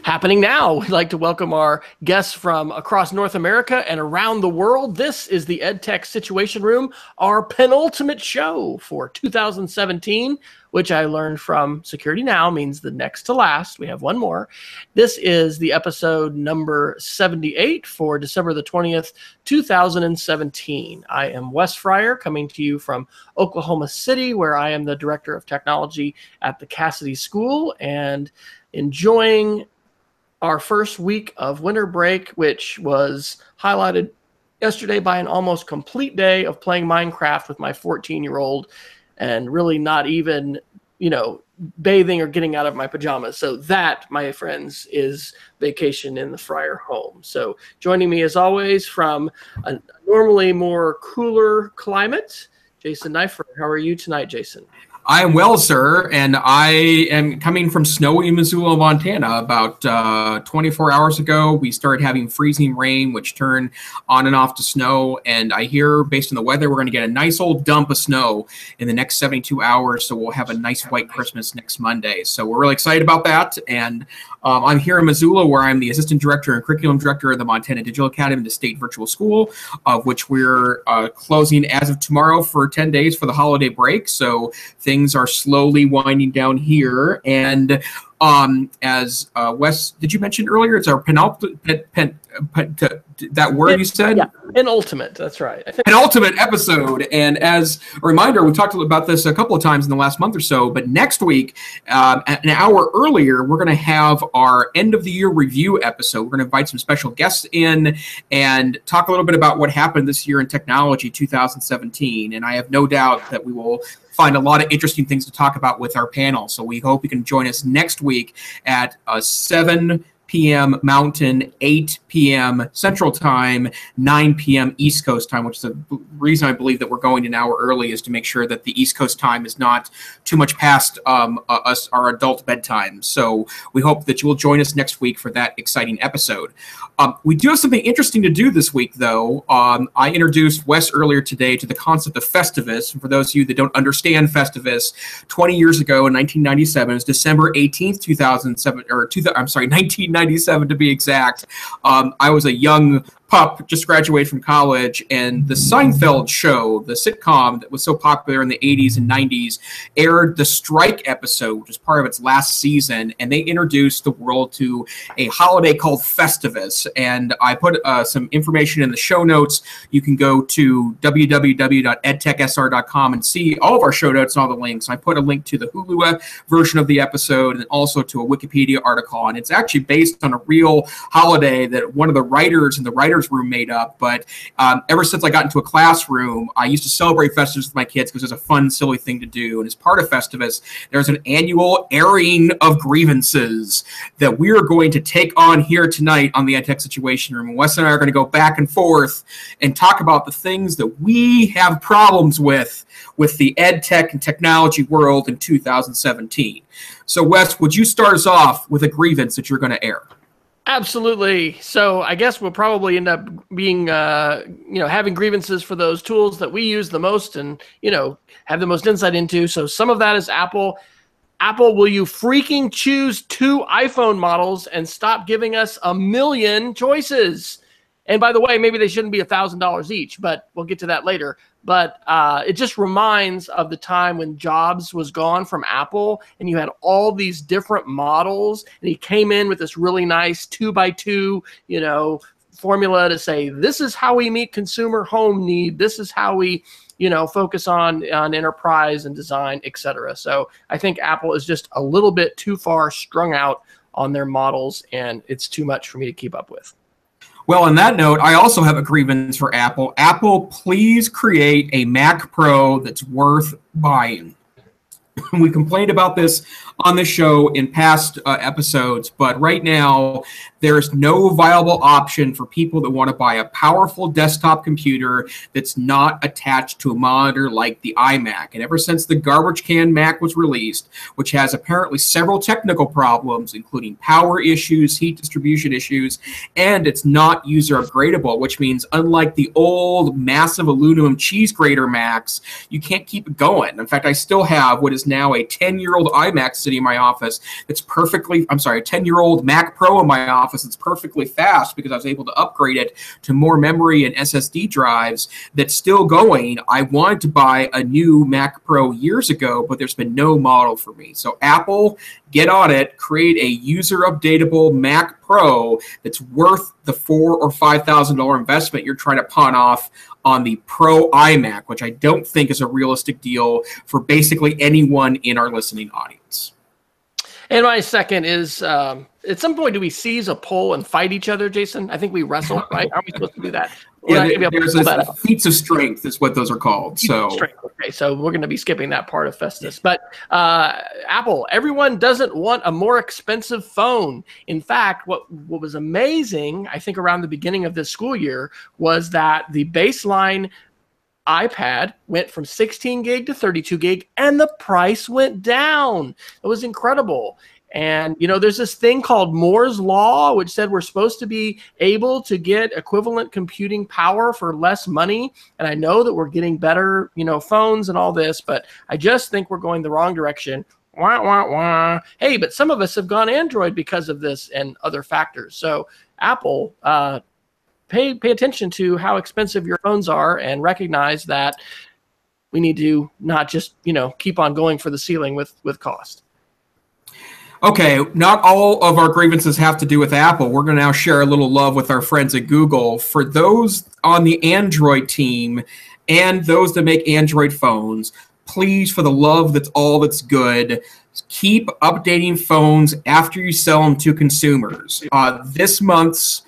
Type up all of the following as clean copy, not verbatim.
Happening now, we'd like to welcome our guests from across North America and around the world. This is the EdTech Situation Room, our penultimate show for 2017, which I learned from Security Now means the next to last. We have one more. This is the episode number 78 for December the 20th, 2017. I am Wes Fryer, coming to you from Oklahoma City, where I am the Director of Technology at the Cassidy School, and enjoying our first week of winter break, which was highlighted yesterday by an almost complete day of playing Minecraft with my 14-year-old and really not even, bathing or getting out of my pajamas. So that, my friends, is vacation in the Fryer home. So joining me as always from a normally more cooler climate, Jason Neiffer. How are you tonight, Jason? I am well, sir, and I am coming from snowy Missoula, Montana. About 24 hours ago, we started having freezing rain, which turned on and off to snow, and I hear, based on the weather, we're going to get a nice old dump of snow in the next 72 hours, so we'll have a nice white Christmas next Monday. So we're really excited about that, and I'm here in Missoula, where I'm the Assistant Director and Curriculum Director of the Montana Digital Academy, the state virtual school, of which we're closing as of tomorrow for 10 days for the holiday break, so things are slowly winding down here. And as Wes, did you mention earlier, it's our that word you said? Yeah, penultimate, that's right. Penultimate episode. And as a reminder, we talked about this a couple of times in the last month or so, but next week, an hour earlier, we're going to have our end of the year review episode. We're going to invite some special guests in and talk a little bit about what happened this year in technology 2017. And I have no doubt that we will find a lot of interesting things to talk about with our panel. So we hope you can join us next week at 7 p.m. Mountain, 8 p.m. Central Time, 9 p.m. East Coast Time, which is the reason I believe that we're going an hour early, is to make sure that the East Coast time is not too much past our adult bedtime. So we hope that you will join us next week for that exciting episode. We do have something interesting to do this week, though. I introduced Wes earlier today to the concept of Festivus. And for those of you that don't understand Festivus, 20 years ago in 1997, it was December 18th, 1997 to be exact. I was a young pup, just graduated from college, and the Seinfeld show, the sitcom that was so popular in the 80s and 90s, aired the Strike episode, which was part of its last season, and they introduced the world to a holiday called Festivus. And I put some information in the show notes. You can go to www.edtechsr.com and see all of our show notes and all the links. I put a link to the Hulu version of the episode and also to a Wikipedia article, and it's actually based on a real holiday that one of the writers in the writers room made up. But ever since I got into a classroom, I used to celebrate Festivus with my kids because it's a fun, silly thing to do. And as part of Festivus, there's an annual airing of grievances that we are going to take on here tonight on the EdTech Situation Room. And Wes and I are going to go back and forth and talk about the things that we have problems with the EdTech and technology world in 2017. So Wes, would you start us off with a grievance that you're going to air? Absolutely. So I guess we'll probably end up being, having grievances for those tools that we use the most and, have the most insight into. So some of that is Apple. Apple, will you freaking choose 2 iPhone models and stop giving us a million choices? And by the way, maybe they shouldn't be $1,000 each, but we'll get to that later. But it just reminds of the time when Jobs was gone from Apple and you had all these different models, and he came in with this really nice 2x2, formula to say, this is how we meet consumer home need. This is how we, focus on enterprise and design, etc. So I think Apple is just a little bit too far strung out on their models, and it's too much for me to keep up with. Well, on that note, I also have a grievance for Apple. Apple, please create a Mac Pro that's worth buying. We complained about this on the show in past episodes, but right now there's no viable option for people that want to buy a powerful desktop computer that's not attached to a monitor like the iMac. And ever since the garbage can Mac was released, which has apparently several technical problems, including power issues, heat distribution issues, and it's not user upgradable, which means unlike the old massive aluminum cheese grater Macs, you can't keep it going. In fact, I still have what is now a 10-year-old iMac sitting sitting in my office that's perfectly, I'm sorry, a 10-year-old Mac Pro in my office that's perfectly fast because I was able to upgrade it to more memory and SSD drives that's still going. I wanted to buy a new Mac Pro years ago, but there's been no model for me. So Apple, get on it, create a user updatable Mac Pro that's worth the $4,000 or $5,000 investment you're trying to pawn off on the Pro iMac, which I don't think is a realistic deal for basically anyone in our listening audience. And my second is, at some point, do we seize a pole and fight each other, Jason? I think we wrestle, right? Aren't we supposed to do that? There's feats of strength is what those are called. Okay, so we're going to be skipping that part of Festus. But Apple, everyone doesn't want a more expensive phone. In fact, what was amazing, I think around the beginning of this school year, was that the baseline iPad went from 16 gig to 32 gig, and the price went down. It was incredible. And, you know, there's this thing called Moore's Law, which said we're supposed to be able to get equivalent computing power for less money. And I know that we're getting better, you know, phones and all this, but I just think we're going the wrong direction. Wah, wah, wah. Hey, but some of us have gone Android because of this and other factors. So Apple, pay attention to how expensive your phones are and recognize that we need to not just, you know, keep on going for the ceiling with cost. Okay, not all of our grievances have to do with Apple. We're going to now share a little love with our friends at Google. For those on the Android team and those that make Android phones, please, for the love that's all that's good, keep updating phones after you sell them to consumers. This month's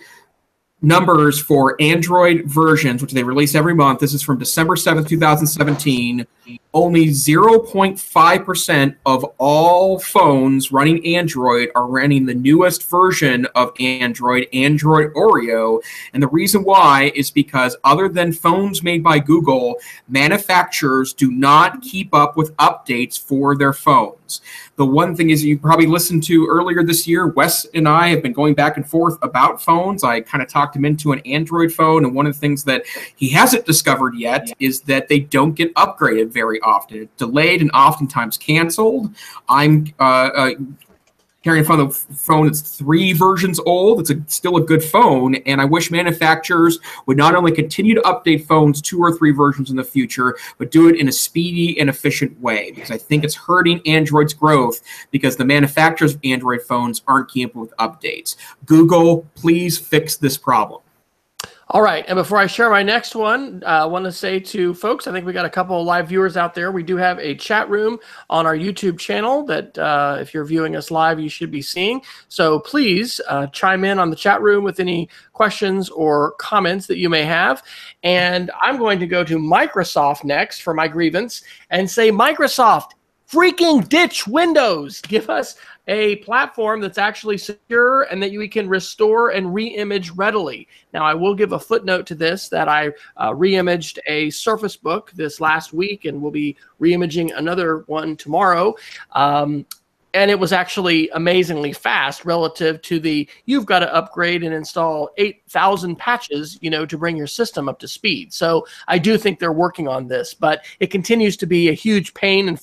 numbers for Android versions, which they release every month, this is from December 7th, 2017, only 0.5% of all phones running Android are running the newest version of Android Oreo. And the reason why is because other than phones made by Google, manufacturers do not keep up with updates for their phones. The one thing is you probably listened to earlier this year, Wes and I have been going back and forth about phones. I kind of talked him into an Android phone, and one of the things that he hasn't discovered yet is that they don't get upgraded very often. It's delayed and oftentimes canceled. I'm carrying in front of the phone that's 3 versions old. It's still a good phone, and I wish manufacturers would not only continue to update phones 2 or 3 versions in the future, but do it in a speedy and efficient way, because I think it's hurting Android's growth because the manufacturers of Android phones aren't keeping up with updates. Google, please fix this problem. All right, and before I share my next one, I want to say to folks, I think we got a couple of live viewers out there. We do have a chat room on our YouTube channel that if you're viewing us live, you should be seeing. So please chime in on the chat room with any questions or comments that you may have. And I'm going to go to Microsoft next for my grievance and say, Microsoft, freaking ditch Windows. Give us a platform that's actually secure and that we can restore and re-image readily. Now, I will give a footnote to this that I re-imaged a Surface Book this last week, and we'll be re-imaging another one tomorrow. And it was actually amazingly fast relative to the, you've got to upgrade and install 8,000 patches, you know, to bring your system up to speed. So I do think they're working on this, but it continues to be a huge pain and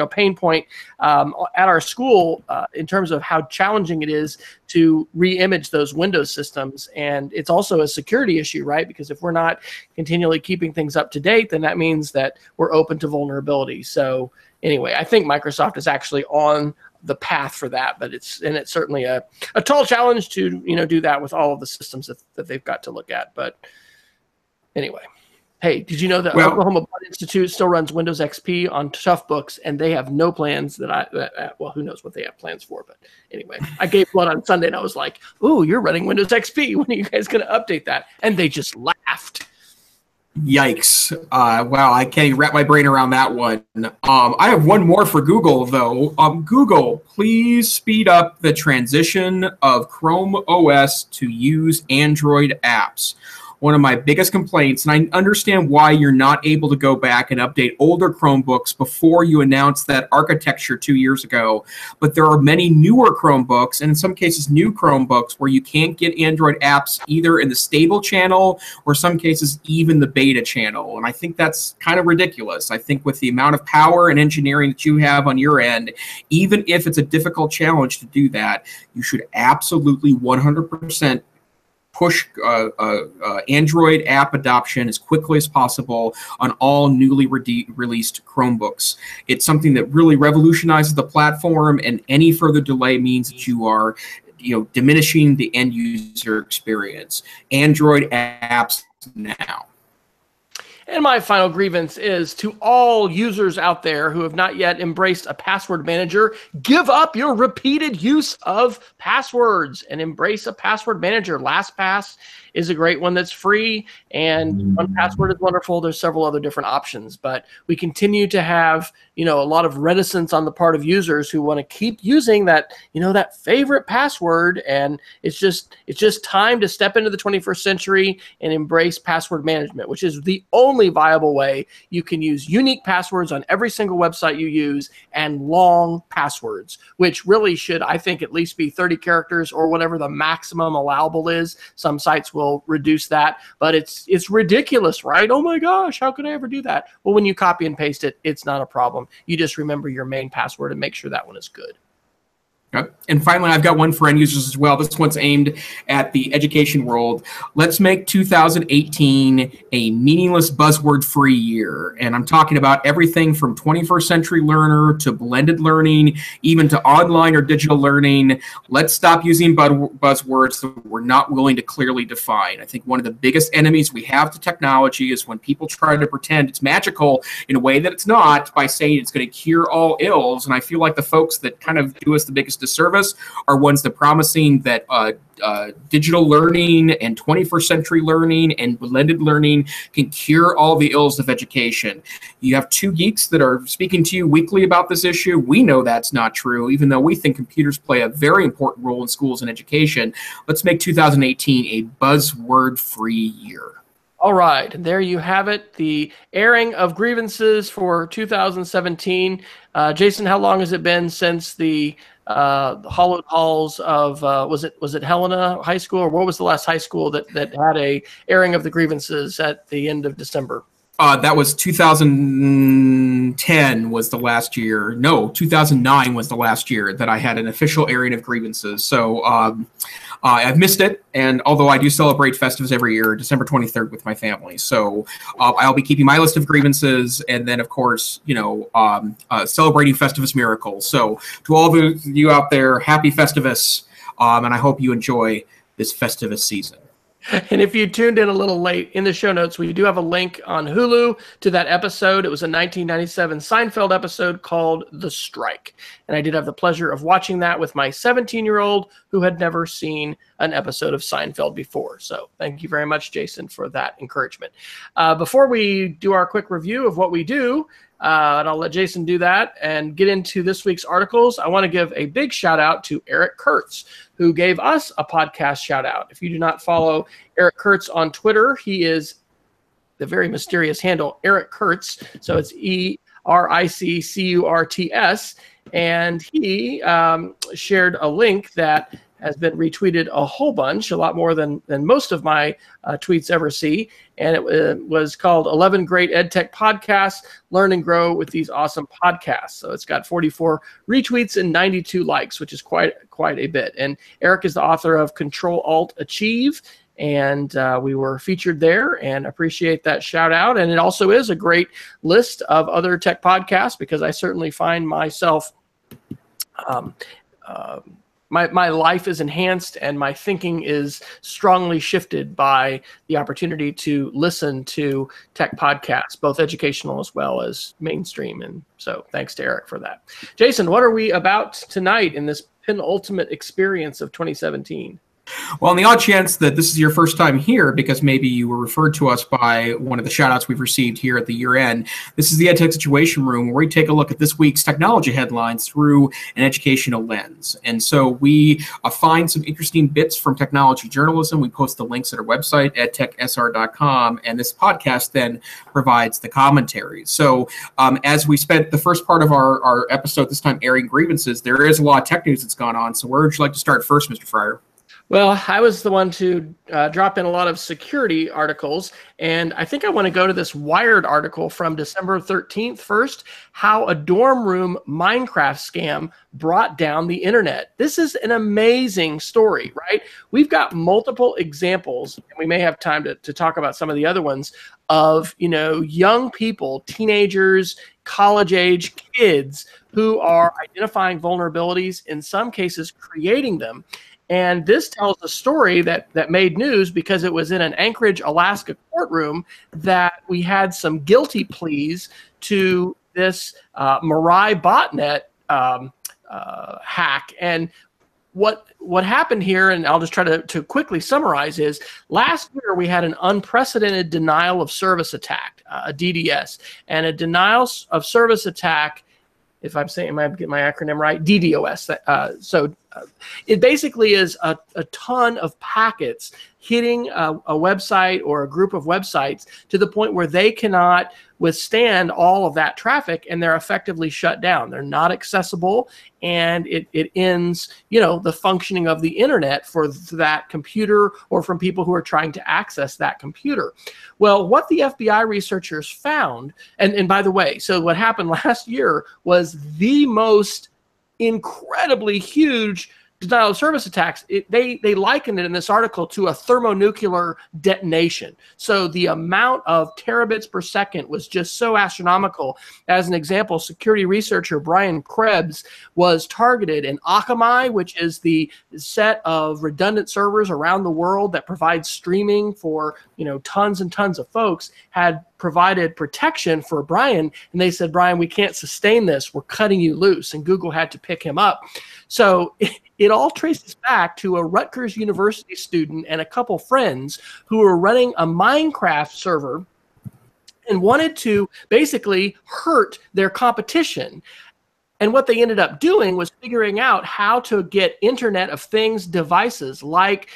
pain point at our school in terms of how challenging it is to re-image those Windows systems. And it's also a security issue, right? Because if we're not continually keeping things up to date, then that means that we're open to vulnerability. So anyway, I think Microsoft is actually on the path for that, but it's certainly a tall challenge to do that with all of the systems that they've got to look at. But anyway, hey, did you know that Oklahoma Blood Institute still runs Windows XP on tough books, and they have no plans well, who knows what they have plans for? But anyway, I gave blood on Sunday, and I was like, "Ooh, you're running Windows XP. When are you guys going to update that?" And they just laughed. Yikes. Wow, I can't even wrap my brain around that one. I have one more for Google, though. Google, please speed up the transition of Chrome OS to use Android apps. one of my biggest complaints, and I understand why you're not able to go back and update older Chromebooks before you announced that architecture 2 years ago, but there are many newer Chromebooks, and in some cases new Chromebooks, where you can't get Android apps either in the stable channel or some cases even the beta channel. And I think that's kind of ridiculous. I think with the amount of power and engineering that you have on your end, even if it's a difficult challenge to do that, you should absolutely 100% push Android app adoption as quickly as possible on all newly released Chromebooks. It's something that really revolutionizes the platform, and any further delay means that you are diminishing the end user experience. Android apps now. And my final grievance is to all users out there who have not yet embraced a password manager: give up your repeated use of passwords and embrace a password manager. LastPass is a great one that's free, and 1Password is wonderful. There's several other different options, but we continue to have, a lot of reticence on the part of users who want to keep using that, that favorite password. And it's just time to step into the 21st century and embrace password management, which is the only viable way you can use unique passwords on every single website you use, and long passwords, which really should, I think, at least be 30 characters or whatever the maximum allowable is. Some sites will reduce that, but it's ridiculous, right? Oh my gosh, how could I ever do that? Well, when you copy and paste it, it's not a problem. You just remember your main password and make sure that one is good. And finally, I've got one for end users as well. This one's aimed at the education world. Let's make 2018 a meaningless buzzword-free year. And I'm talking about everything from 21st century learner to blended learning, even to online or digital learning. Let's stop using buzzwords that we're not willing to clearly define. I think one of the biggest enemies we have to technology is when people try to pretend it's magical in a way that it's not, by saying it's going to cure all ills. And I feel like the folks that kind of do us the biggest disservice are ones that promising that digital learning and 21st century learning and blended learning can cure all the ills of education. You have two geeks that are speaking to you weekly about this issue. We know that's not true, even though we think computers play a very important role in schools and education. Let's make 2018 a buzzword-free year. All right, and there you have it, the airing of grievances for 2017. Jason, how long has it been since the hollowed halls of was it Helena High School, or what was the last high school that had a airing of the grievances at the end of December? That was 2010 was the last year. No, 2009 was the last year that I had an official airing of grievances. So I've missed it, and although I do celebrate Festivus every year, December 23rd with my family. So I'll be keeping my list of grievances, and then, of course, celebrating Festivus miracles. So to all of you out there, happy Festivus, and I hope you enjoy this Festivus season. And if you tuned in a little late, in the show notes, we do have a link on Hulu to that episode. It was a 1997 Seinfeld episode called The Strike. And I did have the pleasure of watching that with my 17-year-old who had never seen an episode of Seinfeld before. So thank you very much, Jason, for that encouragement. Before we do our quick review of what we do, and I'll let Jason do that and get into this week's articles, I want to give a big shout out to Eric Kurtz, who gave us a podcast shout out. If you do not follow Eric Kurtz on Twitter, he is the very mysterious handle Eric Kurtz. So it's ERICCURTS. And he shared a link that has been retweeted a whole bunch, a lot more than most of my tweets ever see. And it was called 11 Great EdTech Podcasts, Learn and Grow with These Awesome Podcasts. So it's got 44 retweets and 92 likes, which is quite a bit. And Eric is the author of Control-Alt-Achieve, and we were featured there, and appreciate that shout out. And it also is a great list of other tech podcasts, because I certainly find myself my life is enhanced and my thinking is strongly shifted by the opportunity to listen to tech podcasts, both educational as well as mainstream. And so thanks to Eric for that. Jason, what are we about tonight in this penultimate experience of 2017? Well, on the odd chance that this is your first time here, because maybe you were referred to us by one of the shout outs we've received here at the year end, this is the EdTech Situation Room, where we take a look at this week's technology headlines through an educational lens. And so we find some interesting bits from technology journalism. We post the links at our website, edtechsr.com, and this podcast then provides the commentary. So as we spent the first part of our episode this time airing grievances, there is a lot of tech news that's gone on. So where would you like to start first, Mr. Fryer? Well, I was the one to drop in a lot of security articles, and I think I want to go to this Wired article from December 13th first, how a dorm room Minecraft scam brought down the internet. This is an amazing story, right? We've got multiple examples, and we may have time to talk about some of the other ones, of, you know, young people, teenagers, college-age kids who are identifying vulnerabilities, in some cases creating them. And this tells a story that made news because it was in an Anchorage, Alaska courtroom that we had some guilty pleas to this Mirai botnet hack. And what happened here, and I'll just try to quickly summarize, is last year we had an unprecedented denial of service attack, a DDoS, and a denial of service attack, if I'm saying, am I getting my acronym right? DDoS. It basically is a ton of packets hitting a website or a group of websites to the point where they cannot withstand all of that traffic, and they're effectively shut down. They're not accessible, and it ends, you know, the functioning of the internet for that computer or from people who are trying to access that computer. Well, what the FBI researchers found, and by the way, so what happened last year was the most incredibly huge denial of service attacks. They likened it in this article to a thermonuclear detonation. So the amount of terabits per second was just so astronomical. As an example, security researcher Brian Krebs was targeted in Akamai, which is the set of redundant servers around the world that provides streaming for, you know, tons and tons of folks, had provided protection for Brian, and they said, Brian, we can't sustain this. We're cutting you loose, and Google had to pick him up. So it all traces back to a Rutgers University student and a couple friends who were running a Minecraft server and wanted to basically hurt their competition. And what they ended up doing was figuring out how to get Internet of Things devices like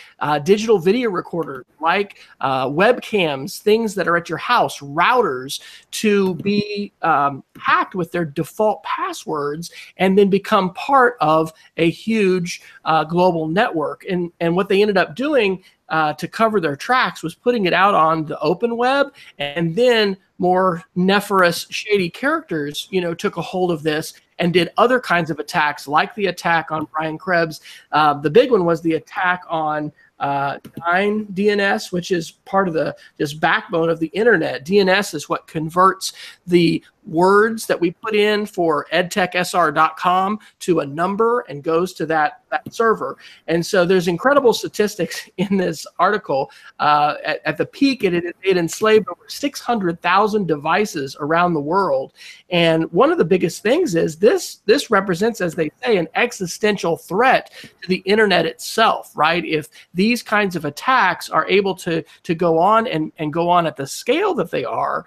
digital video recorders, like webcams, things that are at your house, routers, to be hacked with their default passwords and then become part of a huge global network. And what they ended up doing to cover their tracks was putting it out on the open web, and then more nefarious, shady characters, you know, took a hold of this and did other kinds of attacks, like the attack on Brian Krebs. The big one was the attack on 9DNS, which is part of the just backbone of the internet. DNS is what converts the words that we put in for edtechsr.com to a number and goes to that server. And so there's incredible statistics in this article. At the peak, it enslaved over 600,000 devices around the world. And one of the biggest things is this represents, as they say, an existential threat to the internet itself, right? If these kinds of attacks are able to go on and go on at the scale that they are,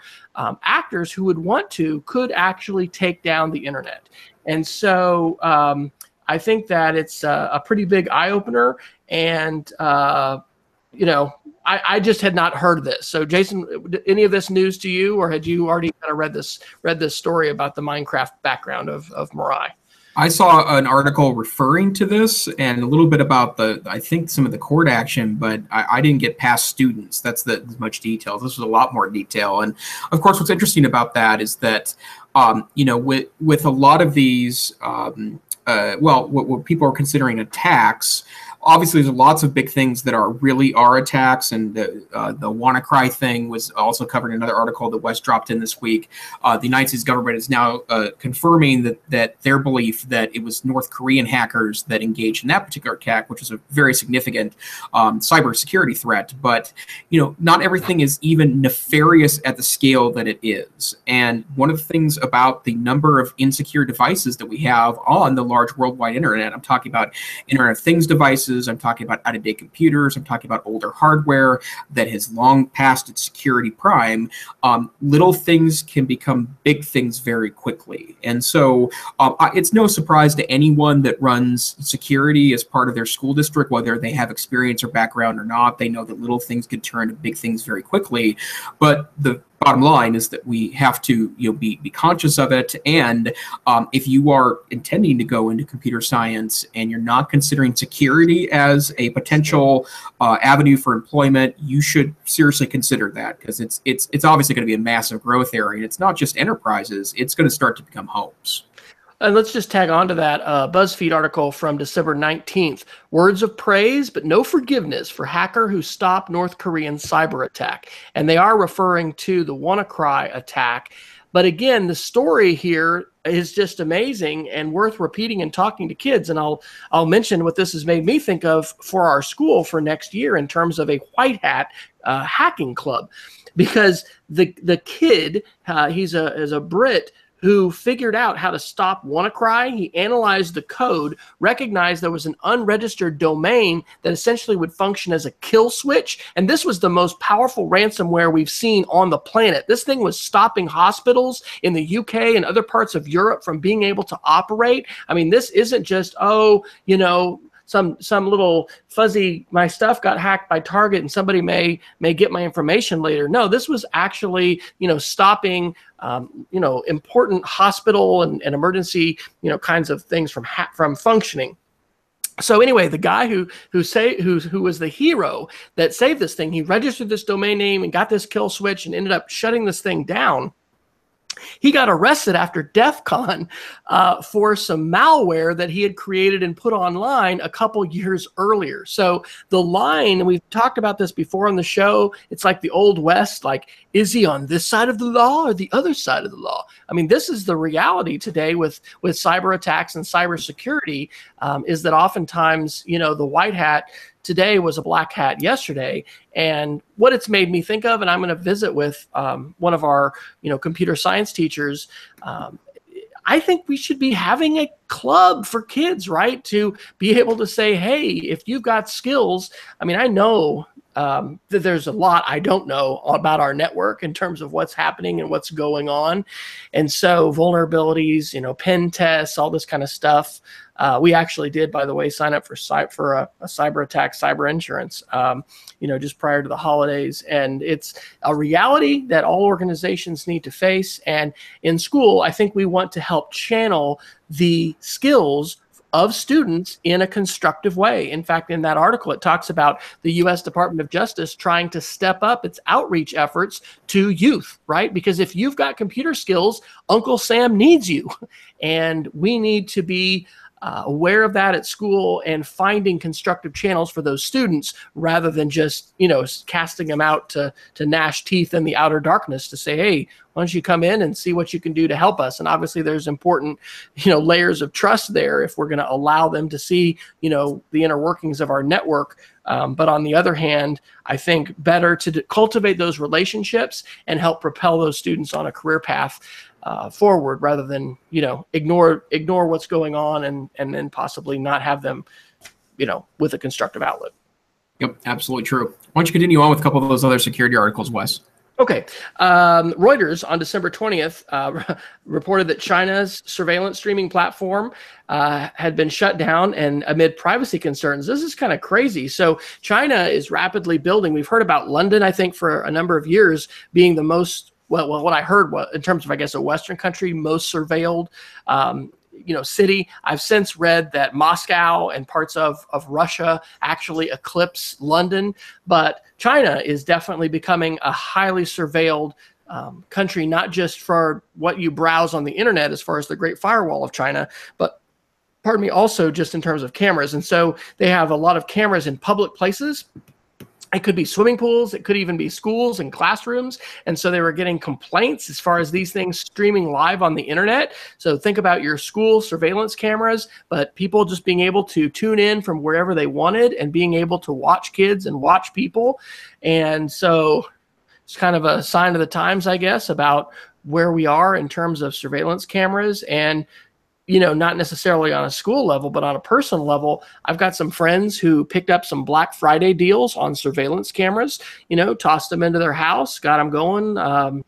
actors who would want to could actually take down the internet. And so I think that it's a pretty big eye-opener, and you know, I just had not heard this. So Jason, any of this news to you, or had you already kind of read this story about the Minecraft background of Mirai? I saw an article referring to this and a little bit about I think some of the court action, but I didn't get past students. That's as much detail. This was a lot more detail. And of course, what's interesting about that is that, you know, with a lot of these, what people are considering attacks, obviously there's lots of big things that really are attacks, and the WannaCry thing was also covered in another article that Wes dropped in this week. The United States government is now confirming that their belief that it was North Korean hackers that engaged in that particular attack, which was a very significant cybersecurity threat. But, you know, not everything is even nefarious at the scale that it is. And one of the things about the number of insecure devices that we have on the large worldwide internet, I'm talking about Internet of Things devices, viruses. I'm talking about out-of-date computers. I'm talking about older hardware that has long passed its security prime. Little things can become big things very quickly. And so it's no surprise to anyone that runs security as part of their school district, whether they have experience or background or not. They know that little things can turn to big things very quickly. But the bottom line is that we have to be conscious of it. And if you are intending to go into computer science and you're not considering security as a potential avenue for employment, you should seriously consider that, because it's obviously going to be a massive growth area. And it's not just enterprises, it's going to start to become homes. And let's just tag on to that BuzzFeed article from December 19th. Words of praise, but no forgiveness for hacker who stopped North Korean cyber attack. And they are referring to the WannaCry attack. But again, the story here is just amazing and worth repeating and talking to kids. And I'll mention what this has made me think of for our school for next year in terms of a white hat hacking club. Because the kid, he's a Brit, who figured out how to stop WannaCry. He analyzed the code, recognized there was an unregistered domain that essentially would function as a kill switch. And this was the most powerful ransomware we've seen on the planet. This thing was stopping hospitals in the UK and other parts of Europe from being able to operate. I mean, this isn't just, some little fuzzy, my stuff got hacked by Target and somebody may get my information later. No, this was actually, stopping, important hospital and emergency, kinds of things from functioning. So anyway, the guy who was the hero that saved this thing, he registered this domain name and got this kill switch and ended up shutting this thing down. He got arrested after DEF CON for some malware that he had created and put online a couple years earlier. So the line, and we've talked about this before on the show, it's like the Old West, like, is he on this side of the law or the other side of the law? I mean, this is the reality today with cyber attacks and cybersecurity, is that oftentimes, the white hat today was a black hat yesterday. And what it's made me think of, and I'm going to visit with one of our, computer science teachers. I think we should be having a club for kids, right? To be able to say, hey, if you've got skills, I mean, I know that there's a lot I don't know about our network in terms of what's happening and what's going on. And so vulnerabilities, pen tests, all this kind of stuff. We actually did, by the way, sign up for a cyber attack, cyber insurance, just prior to the holidays. And it's a reality that all organizations need to face. And in school, I think we want to help channel the skills of students in a constructive way. In fact, in that article, it talks about the U.S. Department of Justice trying to step up its outreach efforts to youth, right? Because if you've got computer skills, Uncle Sam needs you. And we need to be aware of that at school and finding constructive channels for those students rather than just, casting them out to gnash teeth in the outer darkness to say, hey, why don't you come in and see what you can do to help us? And obviously there's important, layers of trust there if we're going to allow them to see, the inner workings of our network. But on the other hand, I think better to cultivate those relationships and help propel those students on a career path forward rather than, ignore what's going on and then possibly not have them, with a constructive outlet. Yep, absolutely true. Why don't you continue on with a couple of those other security articles, Wes? Okay. Reuters on December 20th reported that China's surveillance streaming platform had been shut down and amid privacy concerns. This is kind of crazy. So China is rapidly building. We've heard about London, I think, for a number of years being the most, well, what I heard was, in terms of, I guess, a Western country, most surveilled city. I've since read that Moscow and parts of Russia actually eclipse London, but China is definitely becoming a highly surveilled country, not just for what you browse on the internet as far as the Great Firewall of China, but also just in terms of cameras. And so they have a lot of cameras in public places. It could be swimming pools. It could even be schools and classrooms. And so they were getting complaints as far as these things streaming live on the internet. So think about your school surveillance cameras, but people just being able to tune in from wherever they wanted and being able to watch kids and watch people. And so it's kind of a sign of the times, I guess, about where we are in terms of surveillance cameras. And not necessarily on a school level, but on a personal level, I've got some friends who picked up some Black Friday deals on surveillance cameras, tossed them into their house, got them going,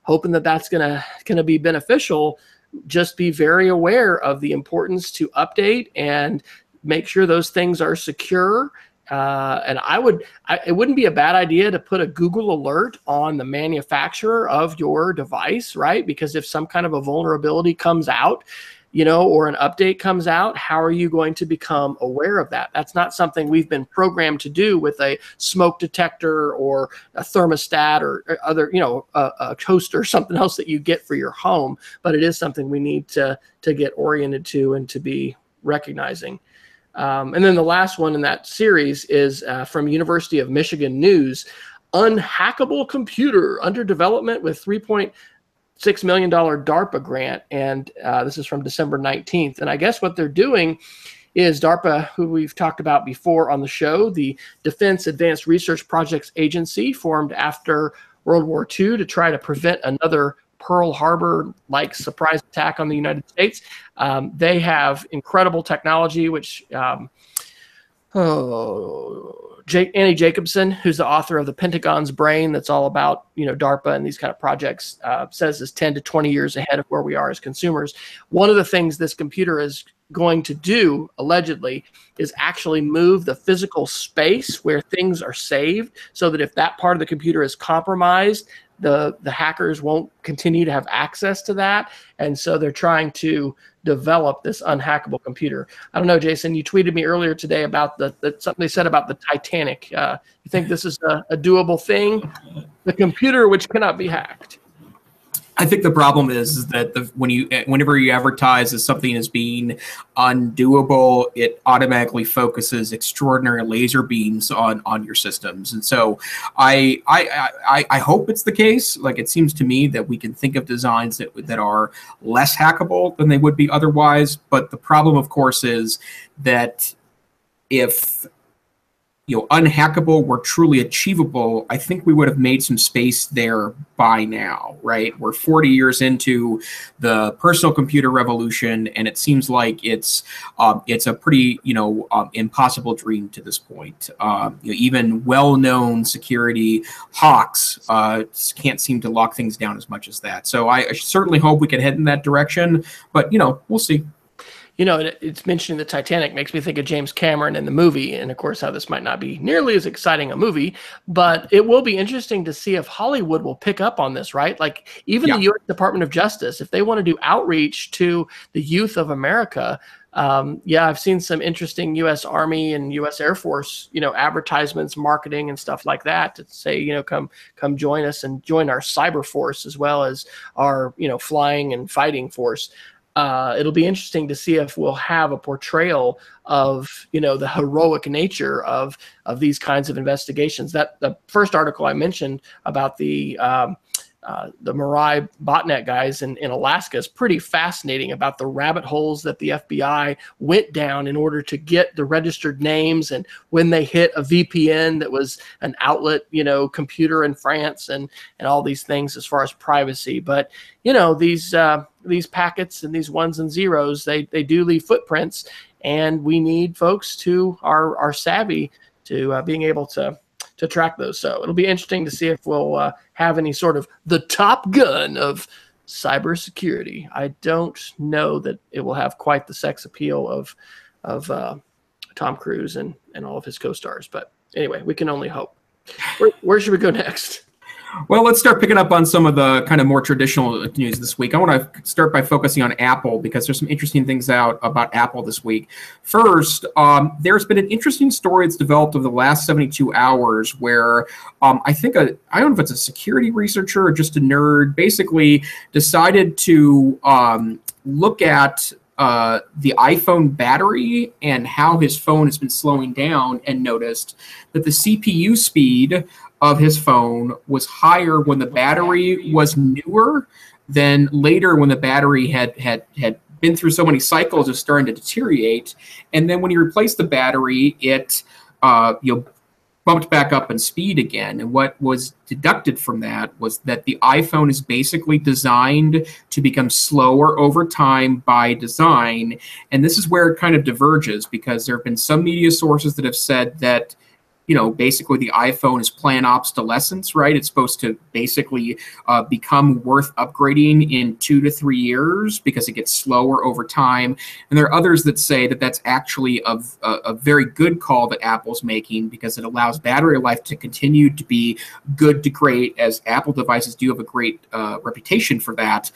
hoping that that's gonna be beneficial. Just be very aware of the importance to update and make sure those things are secure. And it wouldn't be a bad idea to put a Google alert on the manufacturer of your device, right? Because if some kind of a vulnerability comes out, or an update comes out, how are you going to become aware of that? That's not something we've been programmed to do with a smoke detector or a thermostat or other, a toaster or something else that you get for your home. But it is something we need to get oriented to and to be recognizing. And then the last one in that series is from University of Michigan News, unhackable computer under development with $3.6 million DARPA grant. And this is from December 19th. And I guess what they're doing is DARPA, who we've talked about before on the show, the Defense Advanced Research Projects Agency, formed after World War II to try to prevent another Pearl Harbor-like surprise attack on the United States. They have incredible technology, which Annie Jacobson, who's the author of The Pentagon's Brain, that's all about DARPA and these kind of projects, says is 10 to 20 years ahead of where we are as consumers. One of the things this computer is going to do, allegedly, is actually move the physical space where things are saved, so that if that part of the computer is compromised, the hackers won't continue to have access to that. And so they're trying to develop this unhackable computer. I don't know, Jason, you tweeted me earlier today about something they said about the Titanic. You think this is a doable thing? The computer which cannot be hacked. I think the problem is that whenever you advertise as something as being undoable, it automatically focuses extraordinary laser beams on your systems. And so I hope it's the case. Like, it seems to me that we can think of designs that are less hackable than they would be otherwise. But the problem, of course, is that if unhackable were truly achievable, I think we would have made some space there by now, right? We're 40 years into the personal computer revolution, and it seems like it's a pretty impossible dream to this point. Even well-known security hawks can't seem to lock things down as much as that. So I certainly hope we can head in that direction, but we'll see. It's mentioning the Titanic makes me think of James Cameron in the movie, and of course how this might not be nearly as exciting a movie, but it will be interesting to see if Hollywood will pick up on this, right? Like, even the U.S. Department of Justice, if they want to do outreach to the youth of America, I've seen some interesting U.S. Army and U.S. Air Force, advertisements, marketing, and stuff like that to say, come join us and join our cyber force as well as our, flying and fighting force. It'll be interesting to see if we'll have a portrayal of, the heroic nature of these kinds of investigations. That the first article I mentioned about the Mirai botnet guys in Alaska is pretty fascinating, about the rabbit holes that the FBI went down in order to get the registered names, and when they hit a VPN that was an outlet, computer in France, and all these things as far as privacy. But these packets and these ones and zeros, they do leave footprints, and we need folks who are savvy to being able to track those. So it'll be interesting to see if we'll have any sort of the Top Gun of cybersecurity. I don't know that it will have quite the sex appeal of Tom Cruise and all of his co-stars. But anyway, we can only hope. Where should we go next? Well, let's start picking up on some of the kind of more traditional news this week. I want to start by focusing on Apple, because there's some interesting things out about Apple this week. First, there's been an interesting story that's developed over the last 72 hours where I don't know if it's a security researcher or just a nerd, basically decided to look at the iPhone battery and how his phone has been slowing down, and noticed that the CPU speed of his phone was higher when the battery was newer than later when the battery had been through so many cycles of starting to deteriorate. And then when you replace the battery, it bumped back up in speed again. And what was deducted from that was that the iPhone is basically designed to become slower over time by design. And this is where it kind of diverges, because there have been some media sources that have said that, basically the iPhone is planned obsolescence, right? It's supposed to basically become worth upgrading in 2 to 3 years because it gets slower over time. And there are others that say that that's actually a very good call that Apple's making, because it allows battery life to continue to be good to great, as Apple devices do have a great reputation for that.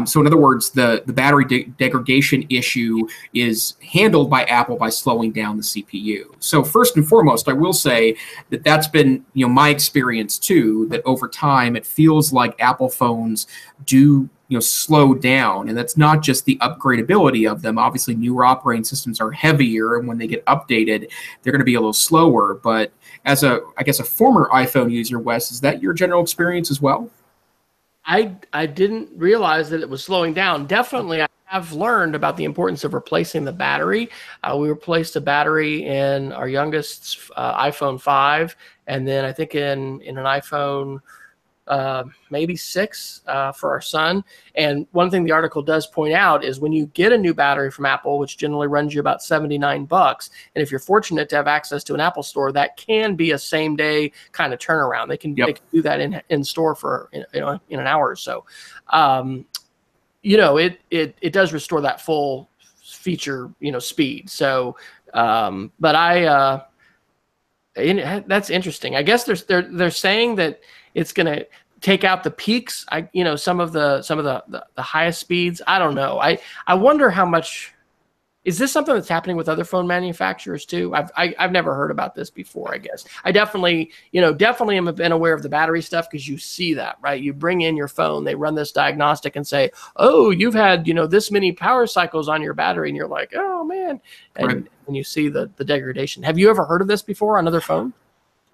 So in other words, the battery degradation issue is handled by Apple by slowing down the CPU. So first and foremost, I will say that that's been my experience too, that over time it feels like Apple phones do slow down. And that's not just the upgradability of them. Obviously, newer operating systems are heavier, and when they get updated, they're going to be a little slower. But as a former iPhone user, Wes, is that your general experience as well? I didn't realize that it was slowing down. Definitely, I have learned about the importance of replacing the battery. We replaced a battery in our youngest's iPhone 5, and then I think in an iPhone maybe 6 for our son. And one thing the article does point out is when you get a new battery from Apple, which generally runs you about $79, and if you're fortunate to have access to an Apple store, that can be a same day kind of turnaround. They can do that in store for in an hour or so. It does restore that full feature speed. So but that's interesting. I guess they're saying that it's going to take out the peaks. Some of the highest speeds. I don't know. I wonder how much. Is this something that's happening with other phone manufacturers too? I've never heard about this before. I guess I definitely have been aware of the battery stuff, because you see that, right? You bring in your phone, they run this diagnostic and say, oh, you've had this many power cycles on your battery, and you're like, oh man, and you see the degradation. Have you ever heard of this before on other phones?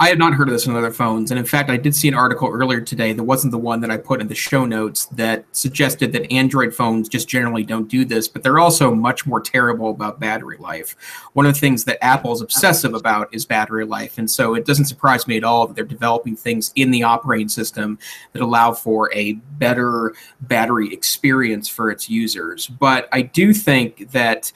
I had not heard of this on other phones. And in fact, I did see an article earlier today that wasn't the one that I put in the show notes that suggested that Android phones just generally don't do this, but they're also much more terrible about battery life. One of the things that Apple is obsessive about is battery life. And so it doesn't surprise me at all that they're developing things in the operating system that allow for a better battery experience for its users. But I do think that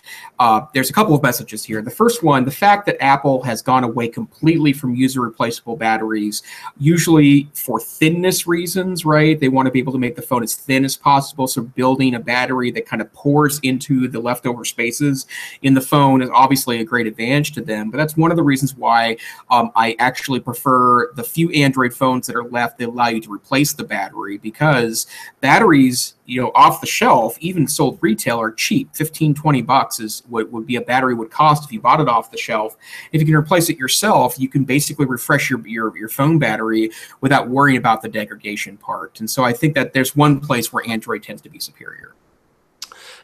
there's a couple of messages here. The first one, the fact that Apple has gone away completely from user replaceable batteries, usually for thinness reasons, right? They want to be able to make the phone as thin as possible. So building a battery that kind of pours into the leftover spaces in the phone is obviously a great advantage to them. But that's one of the reasons why I actually prefer the few Android phones that are left that allow you to replace the battery, because batteries, off the shelf, even sold retail, are cheap. $15-20 is what would be a battery would cost if you bought it off the shelf. If you can replace it yourself, you can basically refresh your phone battery without worrying about the degradation part. And so I think that there's one place where Android tends to be superior.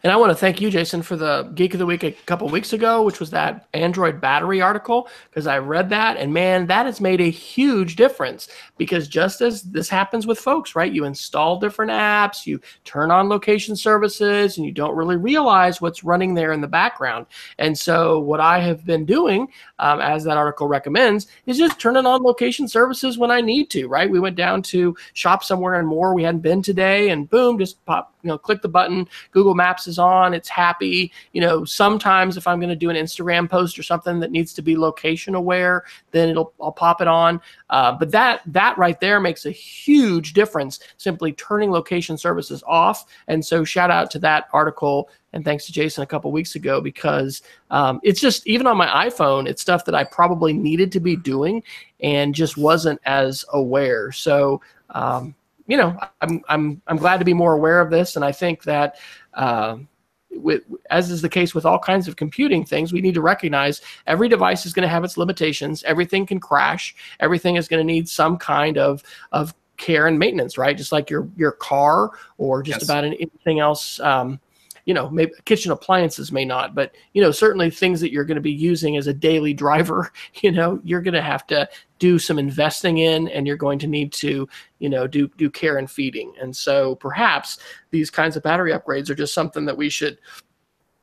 And I want to thank you, Jason, for the Geek of the Week a couple of weeks ago, which was that Android battery article, because I read that, and man, that has made a huge difference. Because just as this happens with folks, right? You install different apps, you turn on location services, and you don't really realize what's running there in the background. And so what I have been doing, as that article recommends, is just turning on location services when I need to, right? We went down to shop somewhere and more we hadn't been today, and boom, just pop, click the button, Google Maps is on, it's happy. Sometimes if I'm going to do an Instagram post or something that needs to be location aware, then I'll pop it on. But that right there makes a huge difference, simply turning location services off. And so shout out to that article, and thanks to Jason a couple weeks ago, because it's just, even on my iPhone, it's stuff that I probably needed to be doing and just wasn't as aware. So I'm glad to be more aware of this, and I think that as is the case with all kinds of computing things, we need to recognize every device is going to have its limitations. Everything can crash. Everything is going to need some kind of care and maintenance, right? Just like your car, or just about anything else. Maybe kitchen appliances may not, but certainly things that you're going to be using as a daily driver, you're going to have to do some investing in, and you're going to need to, do care and feeding. And so perhaps these kinds of battery upgrades are just something that we should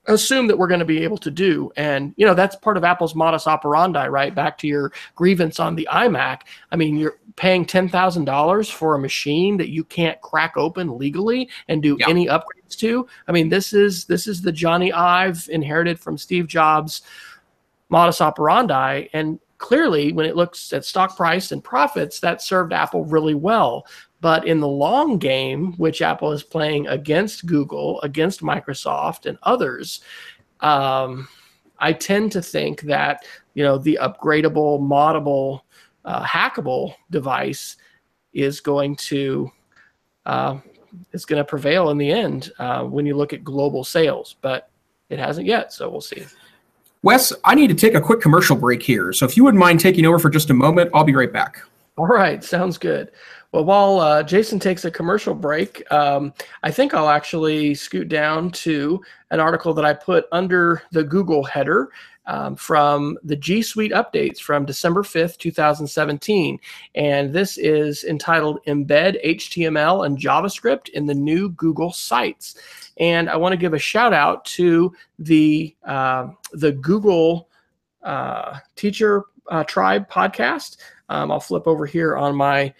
assume that we're going to be able to do. And, that's part of Apple's modus operandi, right? Back to your grievance on the iMac. I mean, you're paying $10,000 for a machine that you can't crack open legally and do any upgrades to. I mean, this is the Johnny Ive inherited from Steve Jobs modus operandi. And clearly, when it looks at stock price and profits, that served Apple really well. But in the long game, which Apple is playing against Google, against Microsoft, and others, I tend to think that the upgradable, moddable, hackable device is going to prevail in the end when you look at global sales. But it hasn't yet, so we'll see. Wes, I need to take a quick commercial break here, so if you wouldn't mind taking over for just a moment, I'll be right back. All right, sounds good. Well, while Jason takes a commercial break, I think I'll actually scoot down to an article that I put under the Google header from the G Suite updates from December 5th, 2017. And this is entitled Embed HTML and JavaScript in the New Google Sites. And I want to give a shout out to the Google Teacher Tribe podcast. I'll flip over here on my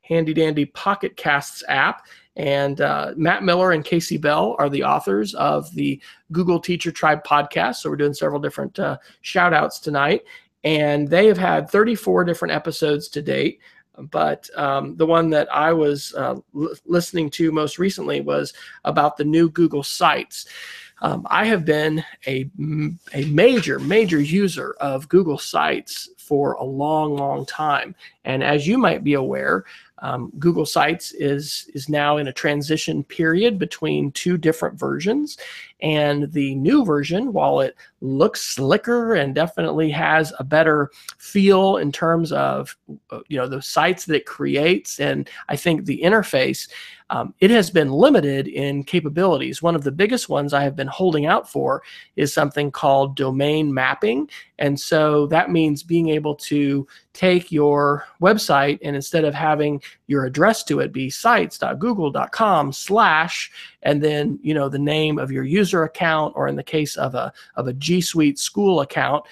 handy dandy Pocket Casts app, and Matt Miller and Casey Bell are the authors of the Google Teacher Tribe podcast. So we're doing several different shout outs tonight, and they have had 34 different episodes to date. But the one that I was listening to most recently was about the new Google Sites. I have been a major user of Google Sites for a long time. And as you might be aware, Google Sites is now in a transition period between two different versions. And the new version, while it looks slicker and definitely has a better feel in terms of the sites that it creates, and I think the interface, it has been limited in capabilities. One of the biggest ones I have been holding out for is something called domain mapping. And so that means being able to take your website, and instead of having your address to it be sites.google.com/ and then the name of your user account, or in the case of a G Suite school account,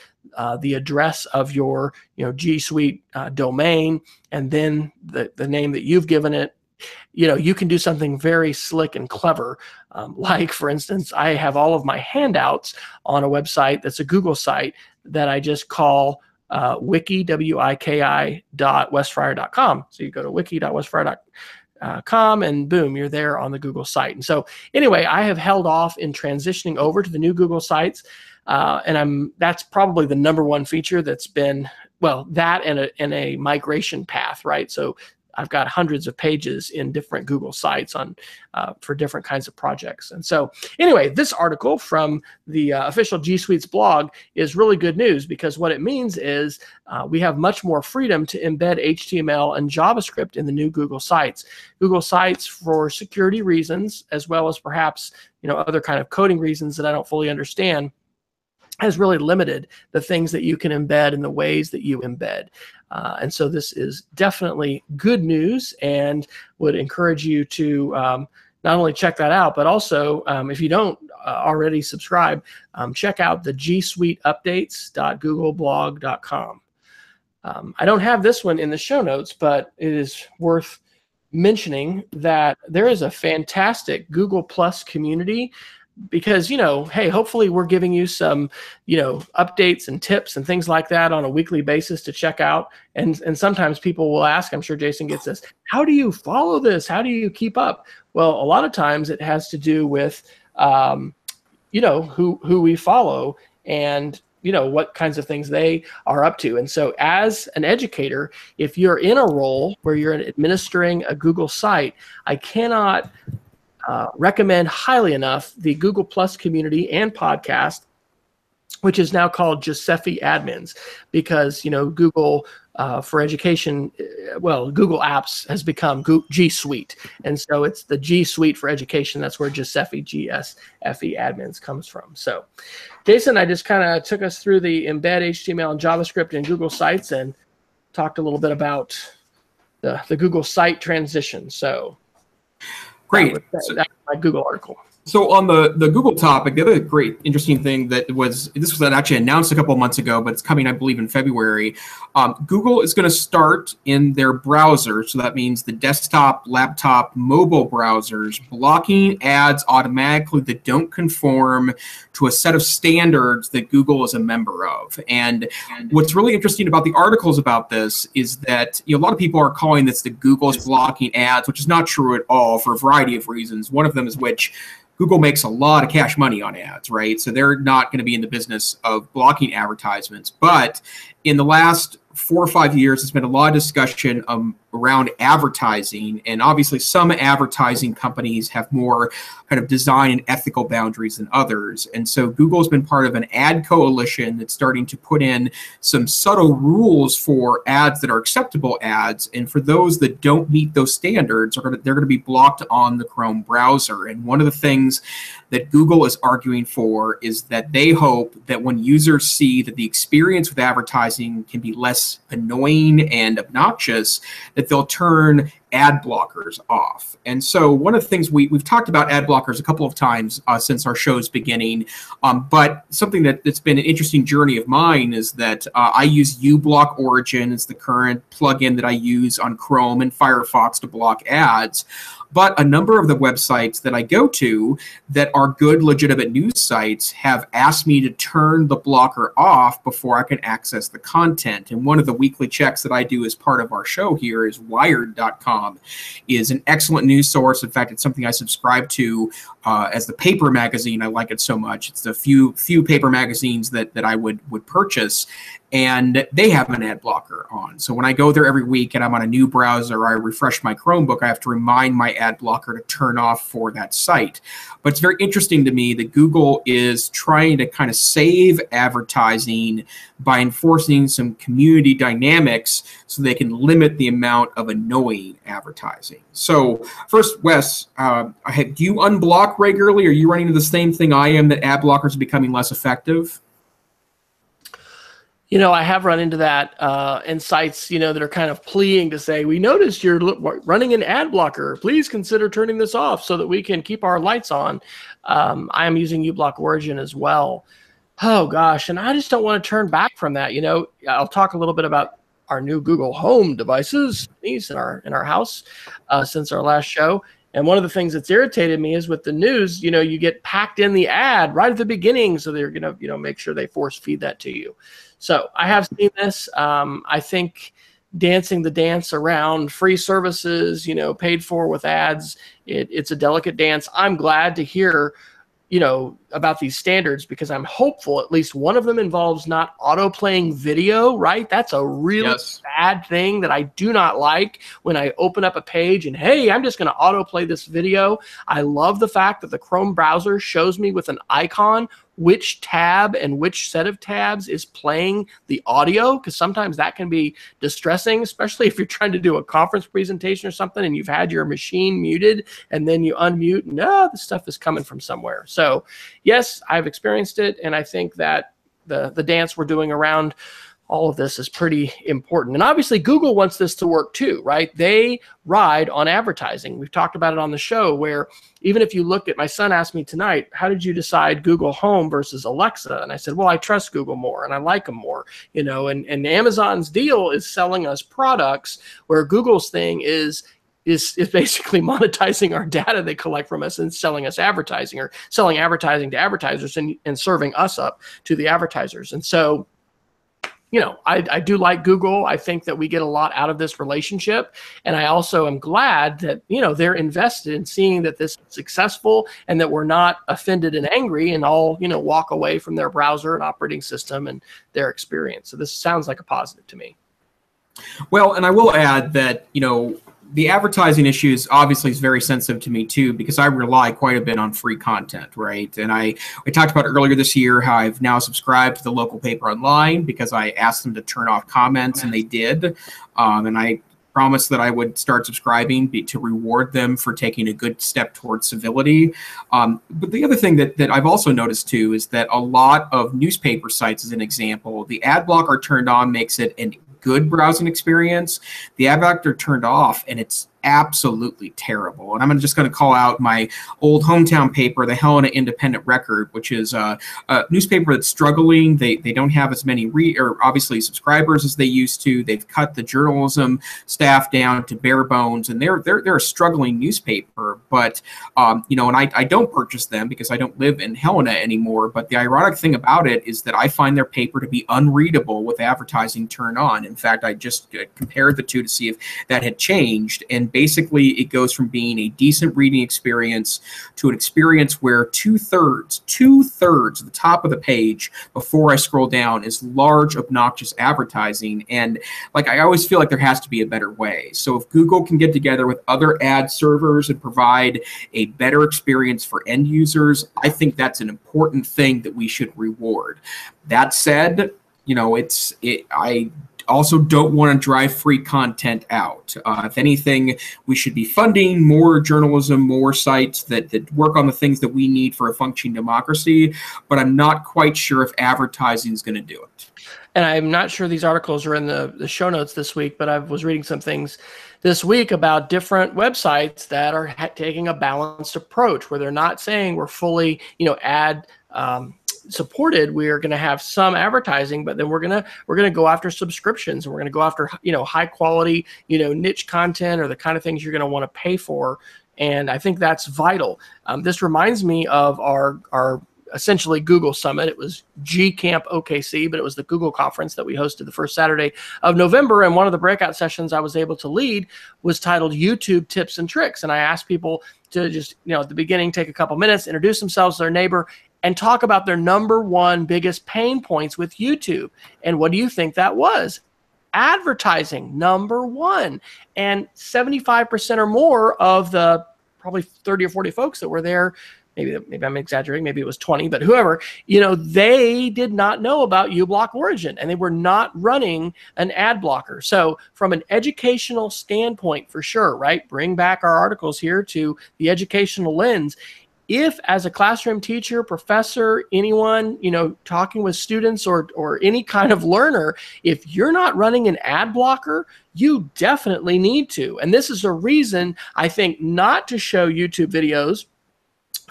the address of your G Suite domain, and then the name that you've given it. You can do something very slick and clever. Like, for instance, I have all of my handouts on a website that's a Google site that I just call wiki.westfryer.com. So you go to wiki.westfryer.com and boom, you're there on the Google site. And so anyway, I have held off in transitioning over to the new Google Sites. And that's probably the number one feature that's been, that and a migration path, right? So I've got hundreds of pages in different Google Sites for different kinds of projects. And so anyway, this article from the official G Suite's blog is really good news, because what it means is we have much more freedom to embed HTML and JavaScript in the new Google Sites. Google Sites, for security reasons, as well as perhaps other kind of coding reasons that I don't fully understand, has really limited the things that you can embed and the ways that you embed. And so this is definitely good news, and would encourage you to not only check that out, but also if you don't already subscribe, check out the gsuiteupdates.googleblog.com. I don't have this one in the show notes, but it is worth mentioning that there is a fantastic Google Plus community, because, hey, hopefully we're giving you some, updates and tips and things like that on a weekly basis to check out. And sometimes people will ask, I'm sure Jason gets this, how do you follow this? How do you keep up? Well, a lot of times it has to do with, who we follow and, what kinds of things they are up to. And so as an educator, if you're in a role where you're administering a Google site, I cannot recommend highly enough the Google Plus community and podcast, which is now called Giuseppe Admins, because Google for education, Google Apps has become G Suite, and so it's the G Suite for education. That's where Giuseppe GSFE Admins comes from. So, Jason, I just kind of took us through the embed HTML and JavaScript in Google Sites and talked a little bit about the Google site transition. So. Great. That's my Google article. So on the Google topic, the other great interesting thing that was, this was actually announced a couple of months ago, but it's coming, I believe, in February. Google is going to start in their browser, so that means the desktop, laptop, mobile browsers, blocking ads automatically that don't conform to a set of standards that Google is a member of. And what's really interesting about the articles about this is that a lot of people are calling this the Google's blocking ads, which is not true at all for a variety of reasons. One of them is which Google makes a lot of cash money on ads, right? So they're not going to be in the business of blocking advertisements. But in the last 4 or 5 years, there's been a lot of discussion around advertising. And obviously, some advertising companies have more kind of design and ethical boundaries than others. And so Google has been part of an ad coalition that's starting to put in some subtle rules for ads that are acceptable ads. And for those that don't meet those standards, they're going to be blocked on the Chrome browser. And one of the things that Google is arguing for is that they hope that when users see that the experience with advertising can be less annoying and obnoxious, that they'll turn ad blockers off. And so one of the things we've talked about ad blockers a couple of times since our show's beginning, but something that's been an interesting journey of mine is that I use uBlock Origin as the current plugin that I use on Chrome and Firefox to block ads. But a number of the websites that I go to that are good, legitimate news sites have asked me to turn the blocker off before I can access the content. And one of the weekly checks that I do as part of our show here is Wired.com is an excellent news source. In fact, it's something I subscribe to as the paper magazine. I like it so much. It's the few paper magazines that I would purchase. And they have an ad blocker on. So when I go there every week and I'm on a new browser, I refresh my Chromebook, I have to remind my ad blocker to turn off for that site. But it's very interesting to me that Google is trying to kind of save advertising by enforcing some community dynamics so they can limit the amount of annoying advertising. So first, Wes, do you unblock regularly? Are you running into the same thing I am, that ad blockers are becoming less effective? I have run into that in sites, that are kind of pleading to say, we noticed you're running an ad blocker. Please consider turning this off so that we can keep our lights on. I am using uBlock Origin as well. Oh, gosh. And I just don't want to turn back from that. I'll talk a little bit about our new Google Home devices in our house since our last show. And one of the things that's irritated me is with the news, you get packed in the ad right at the beginning. So they're going to, make sure they force feed that to you. So I have seen this. I think dancing the dance around free services, paid for with ads, it's a delicate dance. I'm glad to hear, about these standards, because I'm hopeful at least one of them involves not auto-playing video, right? That's a really bad thing that I do not like when I open up a page and, hey, I'm just going to auto-play this video. I love the fact that the Chrome browser shows me with an icon which tab and which set of tabs is playing the audio, because sometimes that can be distressing, especially if you're trying to do a conference presentation or something and you've had your machine muted and then you unmute and the stuff is coming from somewhere. So yes, I've experienced it, and I think that the dance we're doing around all of this is pretty important. And obviously Google wants this to work too, right? They ride on advertising. We've talked about it on the show, where even if you look at, my son asked me tonight, how did you decide Google Home versus Alexa? And I said, well, I trust Google more and I like them more, and Amazon's deal is selling us products, where Google's thing is basically monetizing our data they collect from us and selling us advertising, or selling advertising to advertisers and serving us up to the advertisers. And so, I do like Google. I think that we get a lot out of this relationship. And I also am glad that, they're invested in seeing that this is successful and that we're not offended and angry and all, walk away from their browser and operating system and their experience. So this sounds like a positive to me. Well, and I will add that, the advertising issues obviously is very sensitive to me too, because I rely quite a bit on free content, right? And we talked about earlier this year how I've now subscribed to the local paper online because I asked them to turn off comments, and they did. And I promised that I would start subscribing to reward them for taking a good step towards civility. But the other thing that I've also noticed too is that a lot of newspaper sites, as an example, the ad blocker turned on makes it an good browsing experience. The ad blocker turned off, and it's absolutely terrible. And I'm just going to call out my old hometown paper, the Helena Independent Record, which is a newspaper that's struggling. They don't have as many obviously subscribers as they used to. They've cut the journalism staff down to bare bones, and they're a struggling newspaper. But and I don't purchase them because I don't live in Helena anymore. But the ironic thing about it is that I find their paper to be unreadable with advertising turned on. In fact, I just compared the two to see if that had changed, and basically it goes from being a decent reading experience to an experience where two-thirds of the top of the page before I scroll down is large, obnoxious advertising. And like, I always feel like there has to be a better way. So if Google can get together with other ad servers and provide a better experience for end users, I think that's an important thing that we should reward. That said, I also don't want to drive free content out. If anything, we should be funding more journalism, more sites that work on the things that we need for a functioning democracy, but I'm not quite sure if advertising is going to do it. And I'm not sure these articles are in the show notes this week, but I was reading some things this week about different websites that are taking a balanced approach, where they're not saying we're fully, ad supported. We are going to have some advertising, but then we're going to go after subscriptions, and we're going to go after high quality niche content, or the kind of things you're going to want to pay for. And I think that's vital. This reminds me of our essentially Google Summit. It was G Camp OKC, but it was the Google conference that we hosted the first Saturday of November. And one of the breakout sessions I was able to lead was titled YouTube Tips and Tricks. And I asked people to just, at the beginning, take a couple minutes, introduce themselves to their neighbor, and talk about their number one biggest pain points with YouTube. And what do you think that was? Advertising, number one. And 75% or more of the probably 30 or 40 folks that were there, maybe I'm exaggerating, maybe it was 20, but whoever, they did not know about uBlock Origin, and they were not running an ad blocker. So from an educational standpoint, for sure, right? Bring back our articles here to the educational lens. If, as a classroom teacher, professor, anyone, talking with students or any kind of learner, if you're not running an ad blocker, you definitely need to. And this is a reason, I think, not to show YouTube videos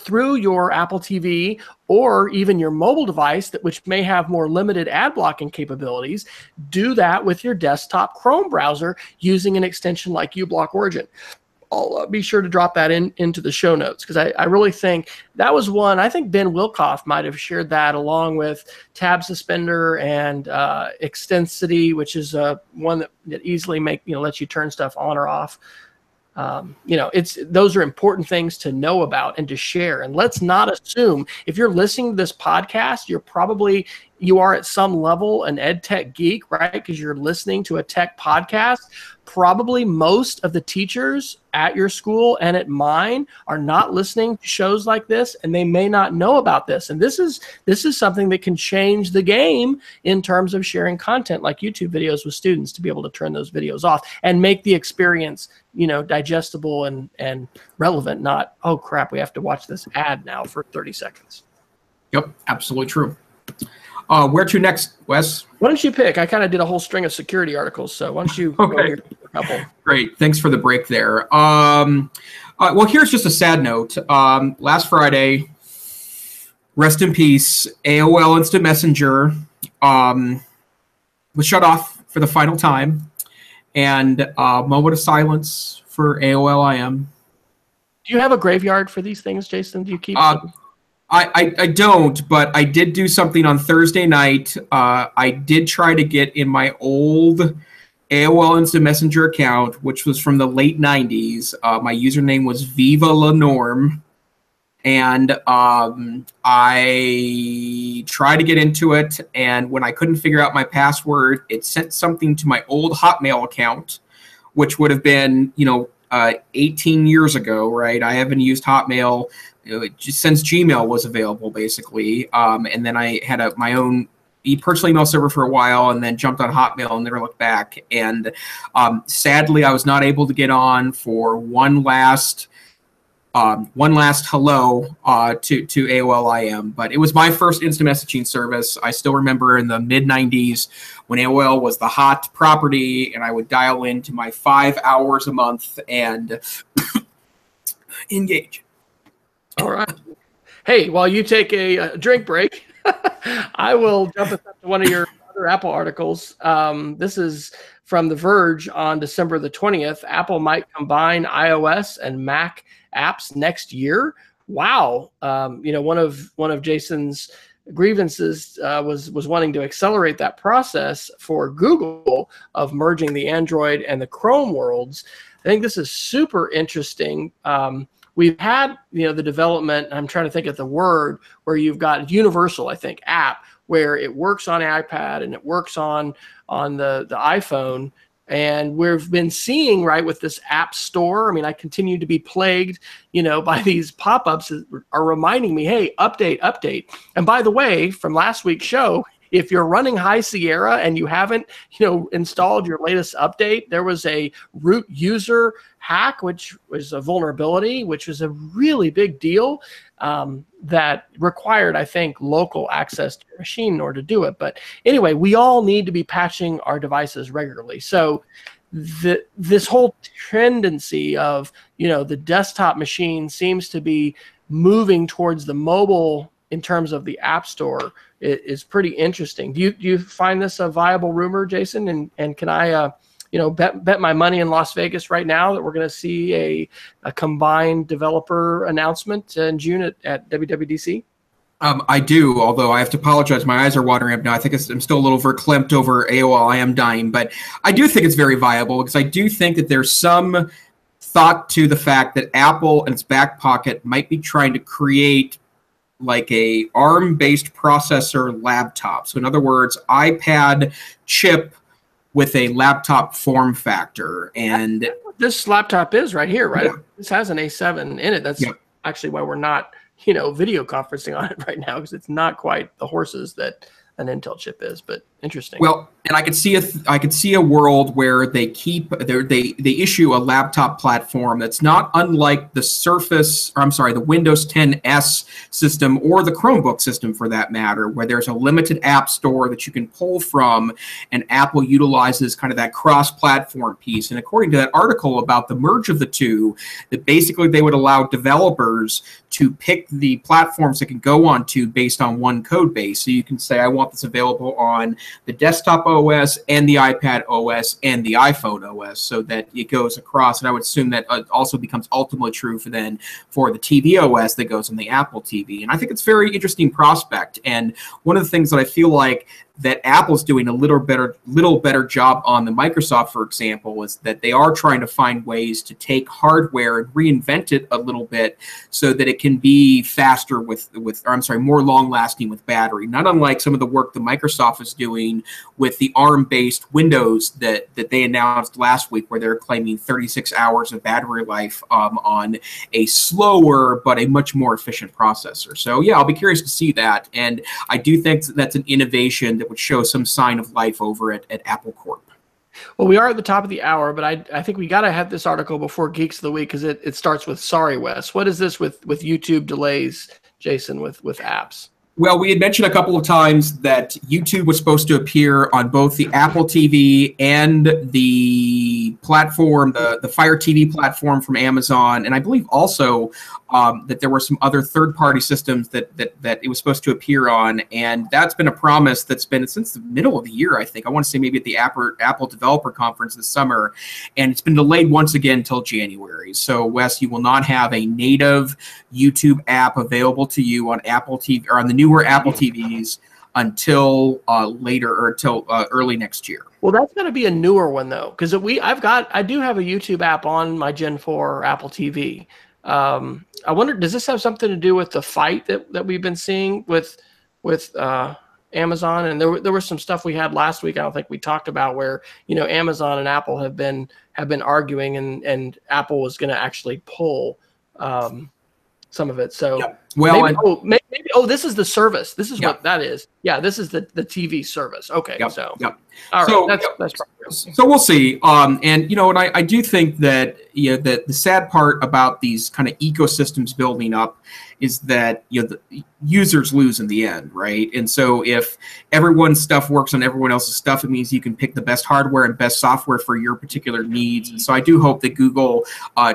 through your Apple TV or even your mobile device, which may have more limited ad blocking capabilities. Do that with your desktop Chrome browser using an extension like uBlock Origin. I'll be sure to drop that into the show notes, because I really think that was one. I think Ben Wilkoff might have shared that along with Tab Suspender and Extensity, which is one that easily lets you turn stuff on or off. Those are important things to know about and to share. And let's not assume, if you're listening to this podcast, you are at some level an EdTech geek, right? Because you're listening to a tech podcast. Probably most of the teachers at your school and at mine are not listening to shows like this, and they may not know about this. And this is something that can change the game in terms of sharing content like YouTube videos with students, to be able to turn those videos off and make the experience, digestible and relevant, not, oh crap, we have to watch this ad now for 30 seconds. Yep, absolutely true. Where to next, Wes? Why don't you pick? I kind of did a whole string of security articles, so why don't you go here for a couple? Great. Thanks for the break there. Well, here's just a sad note. Last Friday, rest in peace, AOL Instant Messenger was shut off for the final time. And a moment of silence for AOL IM. Do you have a graveyard for these things, Jason? Do you keep I don't, but I did do something on Thursday night. I did try to get in my old AOL Instant Messenger account, which was from the late 90s. My username was Viva La Norm. And I tried to get into it, and when I couldn't figure out my password, it sent something to my old Hotmail account, which would have been, 18 years ago, right? I haven't used Hotmail just since Gmail was available, basically. And then I had my own personal email server for a while, and then jumped on Hotmail and never looked back. And sadly, I was not able to get on for one last one last hello to AOL IM. But it was my first instant messaging service. I still remember in the mid-90s when AOL was the hot property, and I would dial into my 5 hours a month and engage. All right. Hey, while you take a drink break, I will jump to one of your other Apple articles. This is from The Verge on December the 20th. Apple might combine iOS and Mac apps next year. Wow. One of Jason's grievances was wanting to accelerate that process for Google of merging the Android and the Chrome worlds. I think this is super interesting. We've had, the development, I'm trying to think of the word, where you've got universal, I think, app, where it works on iPad and it works on the iPhone. And we've been seeing, right, with this app store, I mean, I continue to be plagued, by these pop-ups that are reminding me, hey, update, update. And by the way, from last week's show, if you're running High Sierra and you haven't, installed your latest update, there was a root user hack, which was a vulnerability, which was a really big deal that required, I think, local access to your machine in order to do it. But anyway, we all need to be patching our devices regularly. So this whole tendency of, the desktop machine seems to be moving towards the mobile in terms of the App Store is pretty interesting. Do you find this a viable rumor, Jason? And can I, bet my money in Las Vegas right now that we're going to see a combined developer announcement in June at WWDC? I do, although I have to apologize. My eyes are watering up now. I think I'm still a little verklempt over AOL. I am dying, but I do think it's very viable because I do think that there's some thought to the fact that Apple in its back pocket might be trying to create like a ARM-based processor laptop. So in other words, iPad chip with a laptop form factor. And this laptop is right here, right? Yeah. This has an A7 in it. That's actually why we're not, video conferencing on it right now, because it's not quite the horses that an Intel chip is, but interesting. Well, and I could see a world where they issue a laptop platform that's not unlike the Surface, or I'm sorry, the Windows 10 S system or the Chromebook system for that matter, where there's a limited app store that you can pull from, and Apple utilizes kind of that cross-platform piece. And according to that article about the merge of the two, that basically they would allow developers to pick the platforms that can go onto based on one code base. So you can say, I want this available on the desktop OS and the iPad OS and the iPhone OS, so that it goes across. And I would assume that also becomes ultimately true for the TV OS that goes on the Apple TV. And I think it's a very interesting prospect. And one of the things that I feel like that Apple's doing a little better job on than Microsoft, for example, is that they are trying to find ways to take hardware and reinvent it a little bit so that it can be faster more long-lasting with battery. Not unlike some of the work that Microsoft is doing with the ARM-based Windows that they announced last week, where they're claiming 36 hours of battery life on a slower but a much more efficient processor. So yeah, I'll be curious to see that, and I do think that's an innovation that would show some sign of life over at Apple Corp. Well, we are at the top of the hour, but I think we got to have this article before Geeks of the Week, because it starts with, sorry, Wes. What is this with YouTube delays, Jason, with apps? Well, we had mentioned a couple of times that YouTube was supposed to appear on both the Apple TV and the platform, the Fire TV platform from Amazon, and I believe also that there were some other third-party systems that it was supposed to appear on, and that's been a promise that's been since the middle of the year, I think. I want to say maybe at the Apple Developer Conference this summer, and it's been delayed once again until January. So, Wes, you will not have a native YouTube app available to you on Apple TV or on the newer Apple TVs until later or until early next year. Well, that's going to be a newer one though, because I do have a YouTube app on my Gen 4 Apple TV. I wonder, does this have something to do with the fight that we've been seeing with Amazon? And there was some stuff we had last week, I don't think we talked about, where Amazon and Apple have been arguing, and Apple was going to actually pull some of it. So Well, maybe, this is the service. This is Yeah. what that is. Yeah, this is the TV service. Okay, Yep, so yep. all right, So, that's probably real. So we'll see. And and I do think that that the sad part about these kind of ecosystems building up is that the users lose in the end, right? And so if everyone's stuff works on everyone else's stuff, it means you can pick the best hardware and best software for your particular needs. And so I do hope that Google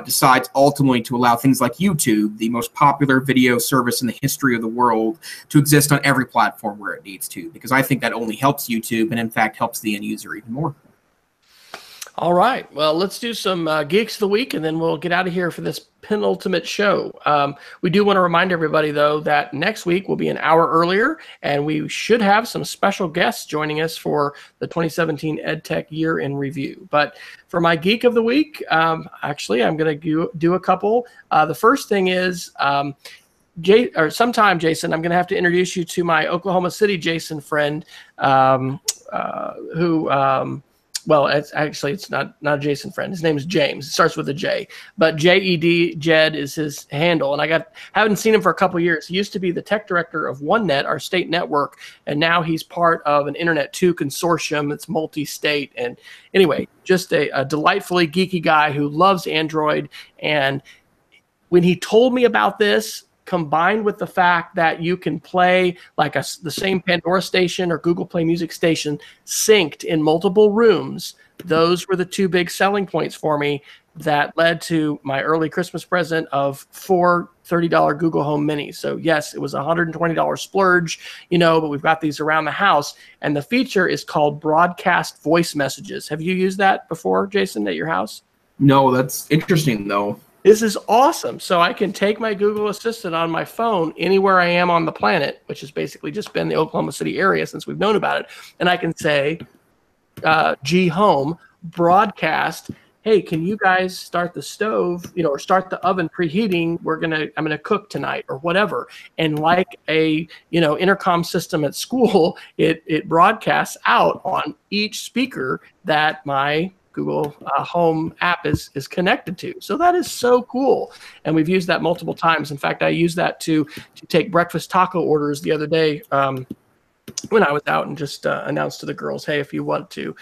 decides ultimately to allow things like YouTube, the most popular video service in the history of the world, to exist on every platform where it needs to, because I think that only helps YouTube and in fact helps the end user even more. All right. Well, let's do some Geeks of the Week, and then we'll get out of here for this penultimate show. We do want to remind everybody, though, that next week will be an hour earlier, and we should have some special guests joining us for the 2017 EdTech Year in Review. But for my Geek of the Week, actually, I'm going to do a couple. The first thing is... sometime, Jason, I'm going to have to introduce you to my Oklahoma City Jason friend, it's not a Jason friend. His name is James. It starts with a J, but JED Jed is his handle. And haven't seen him for a couple of years. He used to be the tech director of OneNet, our state network, and now he's part of an Internet 2 consortium that's multi-state. And anyway, just a delightfully geeky guy who loves Android. And when he told me about this, combined with the fact that you can play like the same Pandora station or Google Play Music station synced in multiple rooms, those were the two big selling points for me that led to my early Christmas present of 4 $30 Google Home Minis. So yes, it was a $120 splurge, but we've got these around the house. And the feature is called broadcast voice messages. Have you used that before, Jason, at your house? No, that's interesting though. This is awesome. So I can take my Google Assistant on my phone anywhere I am on the planet, which has basically just been the Oklahoma City area since we've known about it. And I can say, G Home, broadcast, hey, can you guys start the stove, or start the oven preheating? I'm gonna cook tonight or whatever. And like a, intercom system at school, it broadcasts out on each speaker that my Google Home app is connected to. So that is so cool. And we've used that multiple times. In fact, I used that to take breakfast taco orders the other day when I was out and just announced to the girls, hey, if you want to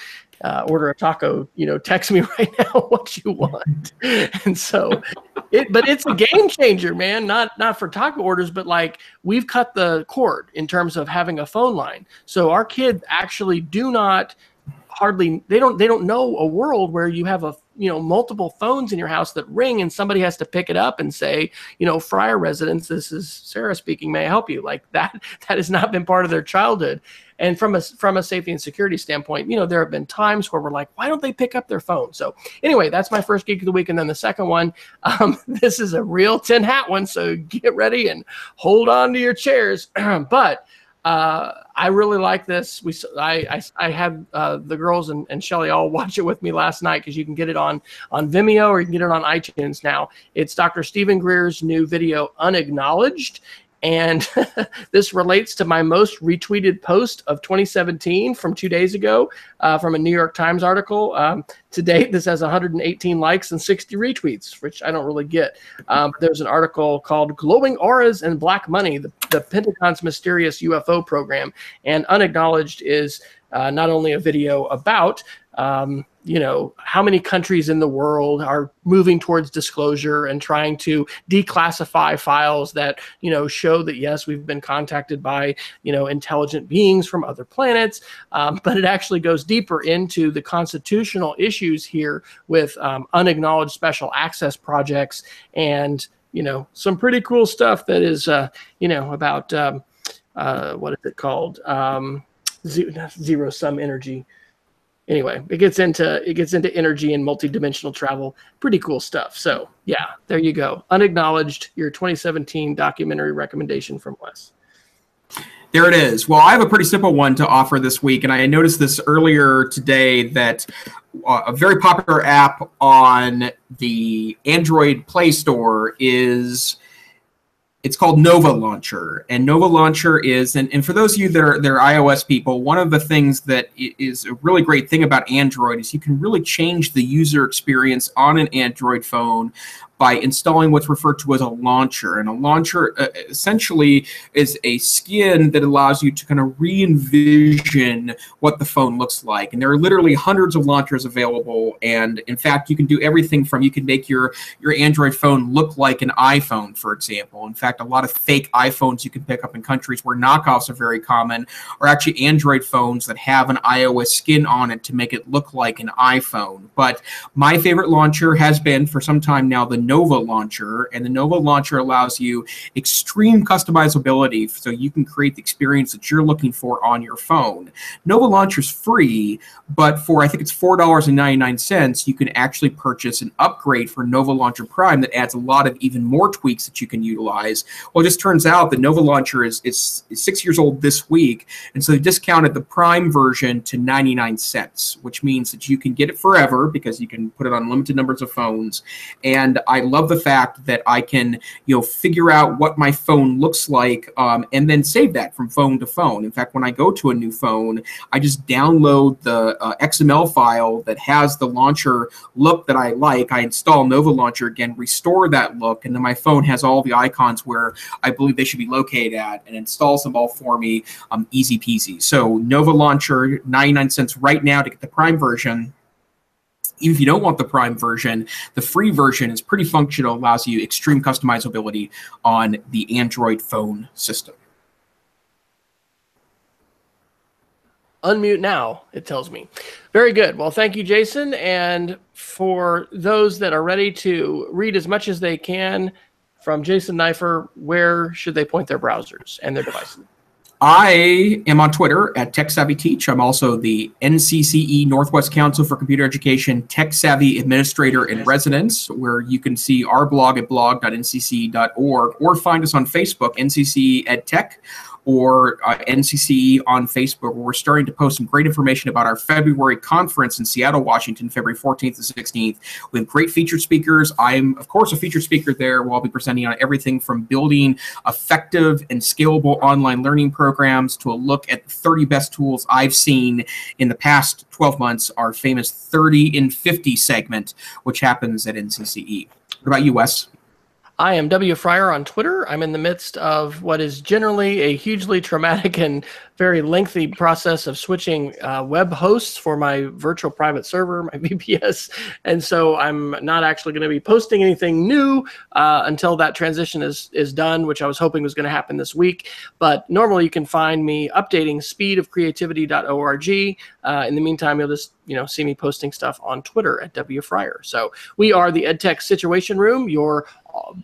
order a taco, text me right now what you want. And so but it's a game changer, man. Not for taco orders, but like we've cut the cord in terms of having a phone line. So our kids actually do not they don't know a world where you have multiple phones in your house that ring and somebody has to pick it up and say, Friar residence, this is Sarah speaking, may I help you? Like that has not been part of their childhood. And from a safety and security standpoint, there have been times where we're like, why don't they pick up their phone? So anyway, that's my first Geek of the Week. And then the second one, this is a real tin hat one. So get ready and hold on to your chairs. But I really like this. I had the girls and Shelly all watch it with me last night because you can get it on Vimeo or you can get it on iTunes now. It's Dr. Stephen Greer's new video, Unacknowledged. And this relates to my most retweeted post of 2017 from 2 days ago from a New York Times article. To date, this has 118 likes and 60 retweets, which I don't really get. There's an article called Glowing Auras and Black Money, the Pentagon's Mysterious UFO Program. And Unacknowledged is not only a video about how many countries in the world are moving towards disclosure and trying to declassify files that, show that, yes, we've been contacted by, intelligent beings from other planets. But it actually goes deeper into the constitutional issues here with unacknowledged special access projects and, some pretty cool stuff that is, about what is it called? Zero sum energy. Anyway, it gets into energy and multidimensional travel. Pretty cool stuff. So yeah, there you go. Unacknowledged, your 2017 documentary recommendation from Wes. There it is. Well, I have a pretty simple one to offer this week, and I noticed this earlier today that a very popular app on the Android Play Store it's called Nova Launcher. And Nova Launcher is, and for those of you that are iOS people, one of the things that is a really great thing about Android is you can really change the user experience on an Android phone by installing what's referred to as a launcher. And a launcher essentially is a skin that allows you to kind of re-envision what the phone looks like. And there are literally hundreds of launchers available. And in fact, you can do everything from, you can make your Android phone look like an iPhone, for example. In fact, a lot of fake iPhones you can pick up in countries where knockoffs are very common are actually Android phones that have an iOS skin on it to make it look like an iPhone. But my favorite launcher has been for some time now the Nova launcher, and the Nova launcher allows you extreme customizability so you can create the experience that you're looking for on your phone. Nova launcher is free, but for I think it's $4.99, you can actually purchase an upgrade for Nova Launcher Prime that adds a lot of even more tweaks that you can utilize. Well, it just turns out the Nova launcher is 6 years old this week, and so they discounted the Prime version to 99 cents, which means that you can get it forever because you can put it on limited numbers of phones. And I love the fact that I can, figure out what my phone looks like and then save that from phone to phone. In fact, when I go to a new phone, I just download the XML file that has the launcher look that I like. I install Nova Launcher again, restore that look, and then my phone has all the icons where I believe they should be located at and installs them all for me, easy peasy. So Nova Launcher, 99 cents right now to get the Prime version. Even if you don't want the Prime version, the free version is pretty functional, allows you extreme customizability on the Android phone system. Unmute now, it tells me. Very good. Well, thank you, Jason. And for those that are ready to read as much as they can from Jason Neiffer, where should they point their browsers and their devices? I am on Twitter at TechSavvyTeach. I'm also the NCCE Northwest Council for Computer Education Tech Savvy Administrator in Residence, where you can see our blog at blog.ncce.org or find us on Facebook, NCCE EdTech, or NCCE on Facebook, where we're starting to post some great information about our February conference in Seattle, Washington, February 14th and 16th. We have great featured speakers. I'm, of course, a featured speaker there, where I'll be presenting on everything from building effective and scalable online learning programs to a look at the 30 best tools I've seen in the past 12 months, our famous 30 in 50 segment, which happens at NCCE. What about you, Wes? I am W. Fryer on Twitter. I'm in the midst of what is generally a hugely traumatic and very lengthy process of switching web hosts for my virtual private server, my VPS. And so I'm not actually going to be posting anything new until that transition is done, which I was hoping was going to happen this week. But normally you can find me updating speedofcreativity.org. In the meantime, you'll just see me posting stuff on Twitter at W. Fryer. So we are the EdTech Situation Room, your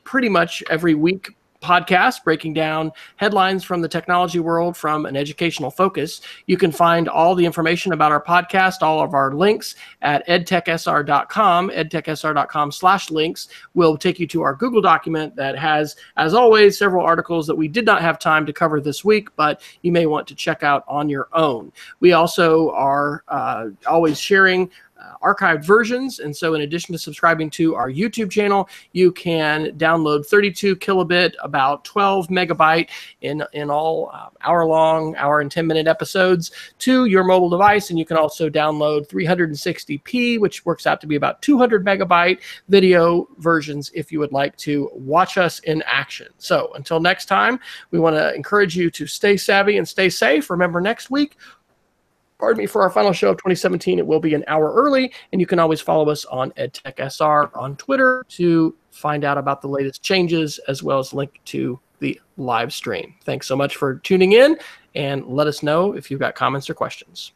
pretty much every week podcast breaking down headlines from the technology world from an educational focus. You can find all the information about our podcast, all of our links at edtechsr.com. edtechsr.com/links will take you to our Google document that has, as always, several articles that we did not have time to cover this week, but you may want to check out on your own. We also are always sharing archived versions, and so in addition to subscribing to our YouTube channel, you can download 32 kilobit, about 12 megabyte in all hour and 10-minute episodes to your mobile device, and you can also download 360p, which works out to be about 200 megabyte video versions if you would like to watch us in action. So until next time, we want to encourage you to stay savvy and stay safe. Remember, next week, for our final show of 2017, it will be an hour early, and you can always follow us on EdTechSR on Twitter to find out about the latest changes, as well as link to the live stream. Thanks so much for tuning in, and let us know if you've got comments or questions.